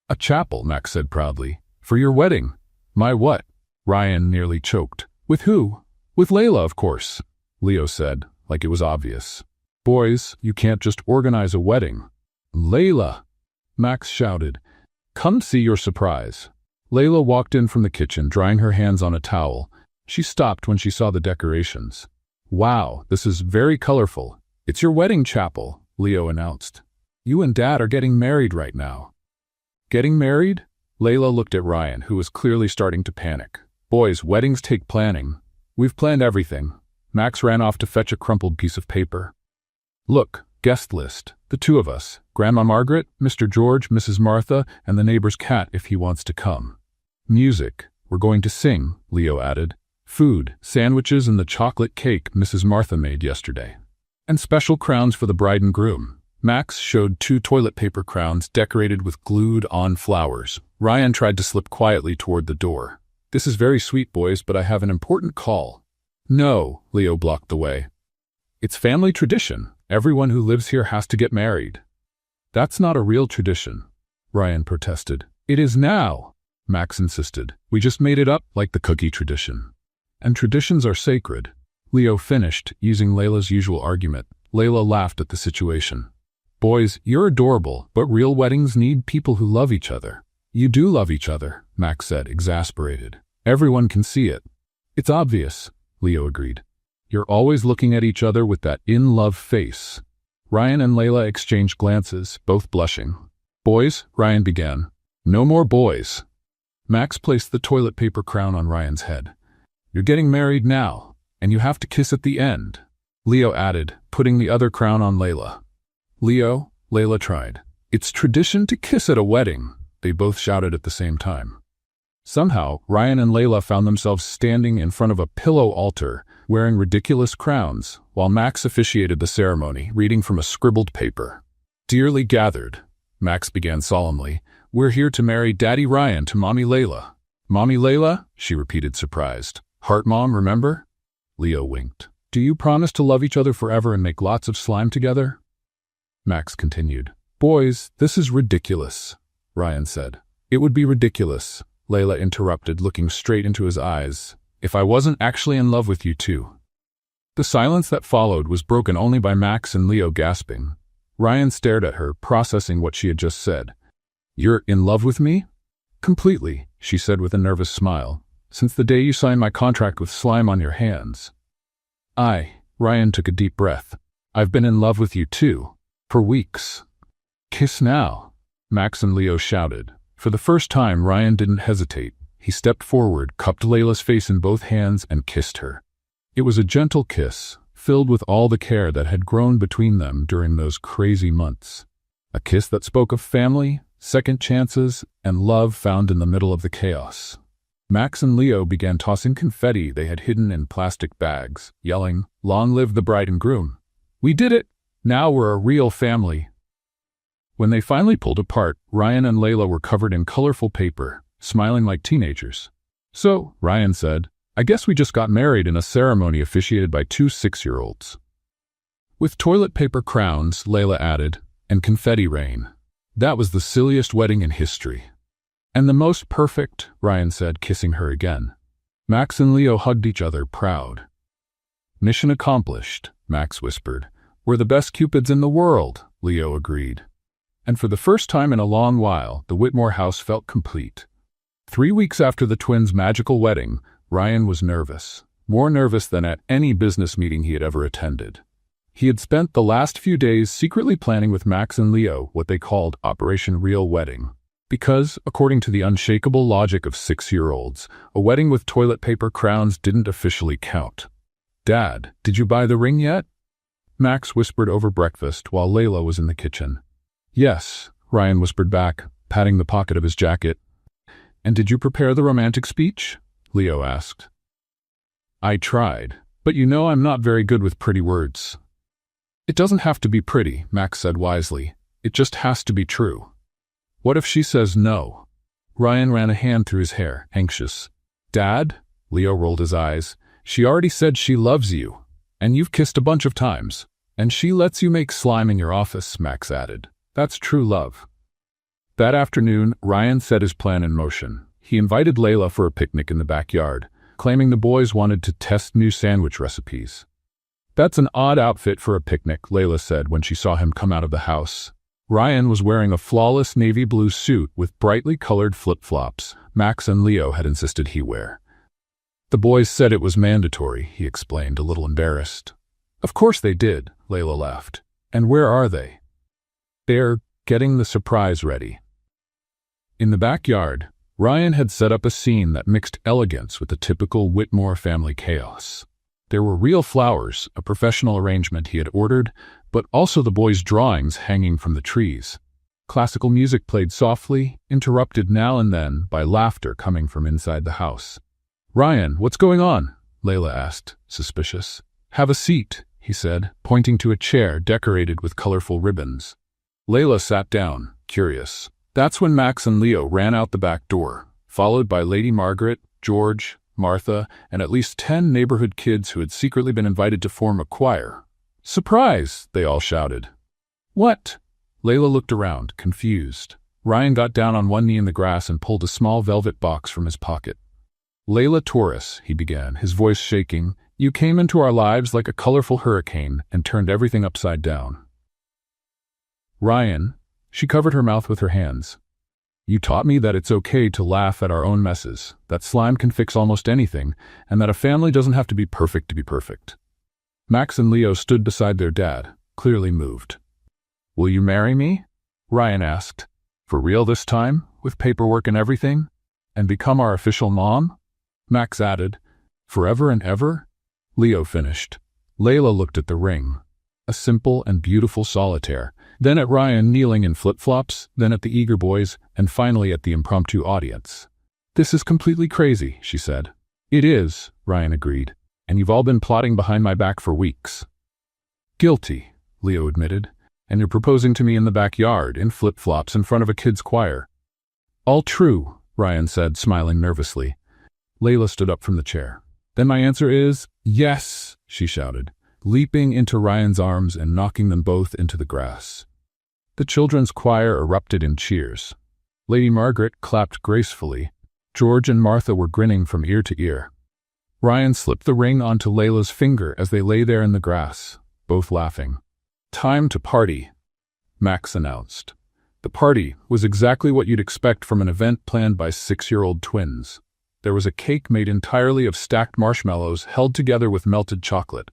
A chapel, Max said proudly. For your wedding. My what? Ryan nearly choked. With who? With Layla, of course, Leo said, like it was obvious. Boys, you can't just organize a wedding. Layla! Max shouted. Come see your surprise. Layla walked in from the kitchen, drying her hands on a towel. She stopped when she saw the decorations. Wow, this is very colorful. It's your wedding chapel, Leo announced. You and Dad are getting married right now. Getting married? Layla looked at Ryan, who was clearly starting to panic. Boys, weddings take planning. We've planned everything. Max ran off to fetch a crumpled piece of paper. Look, guest list. The two of us. Grandma Margaret, Mr. George, Mrs. Martha, and the neighbor's cat if he wants to come. Music. We're going to sing, Leo added. Food, sandwiches and the chocolate cake Mrs. Martha made yesterday. And special crowns for the bride and groom. Max showed 2 toilet paper crowns decorated with glued-on flowers. Ryan tried to slip quietly toward the door. This is very sweet, boys, but I have an important call. No, Leo blocked the way. It's family tradition. Everyone who lives here has to get married. That's not a real tradition, Ryan protested. It is now, Max insisted. We just made it up like the cookie tradition. And traditions are sacred. Leo finished, using Layla's usual argument. Layla laughed at the situation. Boys, you're adorable, but real weddings need people who love each other. You do love each other, Max said, exasperated. Everyone can see it. It's obvious, Leo agreed. You're always looking at each other with that in-love face. Ryan and Layla exchanged glances, both blushing. Boys, Ryan began. No more boys. Max placed the toilet paper crown on Ryan's head. You're getting married now, and you have to kiss at the end, Leo added, putting the other crown on Layla. Leo, Layla tried. It's tradition to kiss at a wedding, they both shouted at the same time. Somehow, Ryan and Layla found themselves standing in front of a pillow altar, wearing ridiculous crowns, while Max officiated the ceremony, reading from a scribbled paper. Dearly gathered, Max began solemnly, we're here to marry Daddy Ryan to Mommy Layla. Mommy Layla? She repeated, surprised. Heart Mom, remember? Leo winked. Do you promise to love each other forever and make lots of slime together? Max continued. Boys, this is ridiculous, Ryan said. It would be ridiculous, Layla interrupted, looking straight into his eyes, if I wasn't actually in love with you too. The silence that followed was broken only by Max and Leo gasping. Ryan stared at her, processing what she had just said. You're in love with me? Completely, she said with a nervous smile, since the day you signed my contract with slime on your hands. Ryan took a deep breath. I've been in love with you too. For weeks. Kiss now, Max and Leo shouted. For the first time, Ryan didn't hesitate. He stepped forward, cupped Layla's face in both hands, and kissed her. It was a gentle kiss, filled with all the care that had grown between them during those crazy months. A kiss that spoke of family, second chances, and love found in the middle of the chaos. Max and Leo began tossing confetti they had hidden in plastic bags, yelling, "Long live the bride and groom! We did it! Now we're a real family!" When they finally pulled apart, Ryan and Layla were covered in colorful paper, smiling like teenagers. "So," Ryan said, "I guess we just got married in a ceremony officiated by 2 6-year-olds. With toilet paper crowns," Layla added, "and confetti rain. That was the silliest wedding in history." "And the most perfect," Ryan said, kissing her again. Max and Leo hugged each other, proud. "Mission accomplished," Max whispered. "We're the best cupids in the world," Leo agreed. And for the first time in a long while, the Whitmore house felt complete. 3 weeks after the twins' magical wedding, Ryan was nervous, more nervous than at any business meeting he had ever attended. He had spent the last few days secretly planning with Max and Leo what they called Operation Real Wedding. Because, according to the unshakable logic of 6-year-olds, a wedding with toilet paper crowns didn't officially count. "Dad, did you buy the ring yet?" Max whispered over breakfast while Layla was in the kitchen. "Yes," Ryan whispered back, patting the pocket of his jacket. "And did you prepare the romantic speech?" Leo asked. "I tried, but you know I'm not very good with pretty words." "It doesn't have to be pretty," Max said wisely. "It just has to be true." "What if she says no?" Ryan ran a hand through his hair, anxious. "Dad?" Leo rolled his eyes. "She already said she loves you, and you've kissed a bunch of times. And she lets you make slime in your office," Max added. "That's true love." That afternoon, Ryan set his plan in motion. He invited Layla for a picnic in the backyard, claiming the boys wanted to test new sandwich recipes. "That's an odd outfit for a picnic," Layla said when she saw him come out of the house. Ryan was wearing a flawless navy blue suit with brightly colored flip-flops Max and Leo had insisted he wear. "The boys said it was mandatory," he explained, a little embarrassed. "Of course they did," Layla laughed. "And where are they?" "They're getting the surprise ready." In the backyard, Ryan had set up a scene that mixed elegance with the typical Whitmore family chaos. There were real flowers, a professional arrangement he had ordered, but also the boys' drawings hanging from the trees. Classical music played softly, interrupted now and then by laughter coming from inside the house. "Ryan, what's going on?" Layla asked, suspicious. "Have a seat," he said, pointing to a chair decorated with colorful ribbons. Layla sat down, curious. That's when Max and Leo ran out the back door, followed by Lady Margaret, George, Martha, and at least 10 neighborhood kids who had secretly been invited to form a choir. "Surprise!" they all shouted. "What?" Layla looked around, confused. Ryan got down on one knee in the grass and pulled a small velvet box from his pocket. "Layla Torres," he began, his voice shaking, "you came into our lives like a colorful hurricane and turned everything upside down." "Ryan," she covered her mouth with her hands. "You taught me that it's okay to laugh at our own messes, that slime can fix almost anything, and that a family doesn't have to be perfect to be perfect." Max and Leo stood beside their dad, clearly moved. "Will you marry me?" Ryan asked. "For real this time, with paperwork and everything? And become our official mom?" Max added. "Forever and ever?" Leo finished. Layla looked at the ring. A simple and beautiful solitaire, then at Ryan kneeling in flip-flops, then at the eager boys, and finally at the impromptu audience. "This is completely crazy," she said. "It is," Ryan agreed, "and you've all been plotting behind my back for weeks." "Guilty," Leo admitted, "and you're proposing to me in the backyard, in flip-flops in front of a kids' choir." "All true," Ryan said, smiling nervously. Layla stood up from the chair. "Then my answer is yes," she shouted, leaping into Ryan's arms and knocking them both into the grass. The children's choir erupted in cheers. Lady Margaret clapped gracefully. George and Martha were grinning from ear to ear. Ryan slipped the ring onto Layla's finger as they lay there in the grass, both laughing. "Time to party," Max announced. The party was exactly what you'd expect from an event planned by 6-year-old twins. There was a cake made entirely of stacked marshmallows held together with melted chocolate.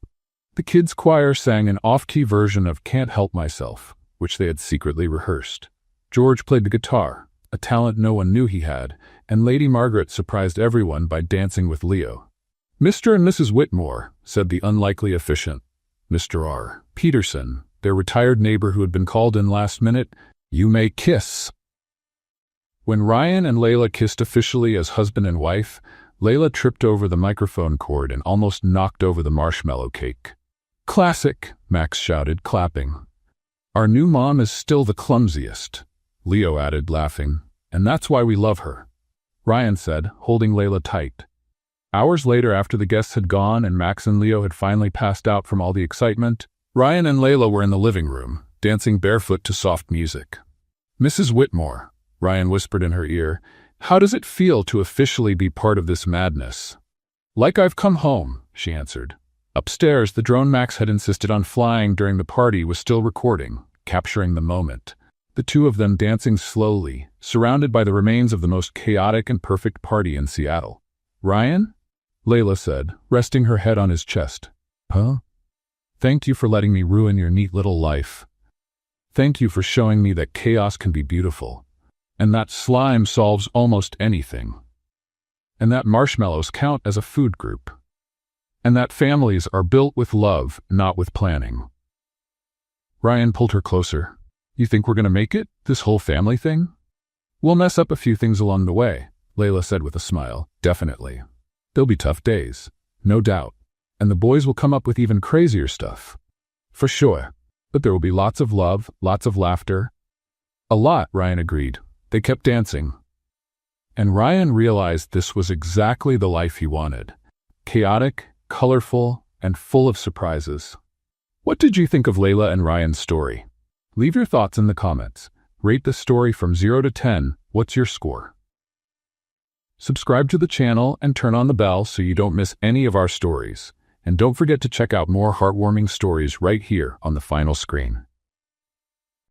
The kids' choir sang an off-key version of "Can't Help Myself," which they had secretly rehearsed. George played the guitar, a talent no one knew he had, and Lady Margaret surprised everyone by dancing with Leo. "Mr. and Mrs. Whitmore," said the unlikely officiant, Mr. R. Peterson, their retired neighbor who had been called in last minute, "you may kiss." When Ryan and Layla kissed officially as husband and wife, Layla tripped over the microphone cord and almost knocked over the marshmallow cake. "Classic," Max shouted, clapping. "Our new mom is still the clumsiest," Leo added, laughing. "And that's why we love her," Ryan said, holding Layla tight. Hours later, after the guests had gone and Max and Leo had finally passed out from all the excitement, Ryan and Layla were in the living room, dancing barefoot to soft music. "Mrs. Whitmore," Ryan whispered in her ear, "how does it feel to officially be part of this madness?" "Like I've come home," she answered. Upstairs, the drone Max had insisted on flying during the party was still recording, capturing the moment. The two of them dancing slowly, surrounded by the remains of the most chaotic and perfect party in Seattle. "Ryan?" Layla said, resting her head on his chest. "Huh? Thank you for letting me ruin your neat little life. Thank you for showing me that chaos can be beautiful, and that slime solves almost anything, and that marshmallows count as a food group, and that families are built with love, not with planning." Ryan pulled her closer. "You think we're going to make it, this whole family thing?" "We'll mess up a few things along the way," Layla said with a smile. "Definitely. There'll be tough days, no doubt, and the boys will come up with even crazier stuff. For sure. But there will be lots of love, lots of laughter." "A lot," Ryan agreed. They kept dancing. And Ryan realized this was exactly the life he wanted. Chaotic, colorful, and full of surprises. What did you think of Layla and Ryan's story? Leave your thoughts in the comments. Rate the story from 0 to 10. What's your score? Subscribe to the channel and turn on the bell so you don't miss any of our stories. And don't forget to check out more heartwarming stories right here on the final screen.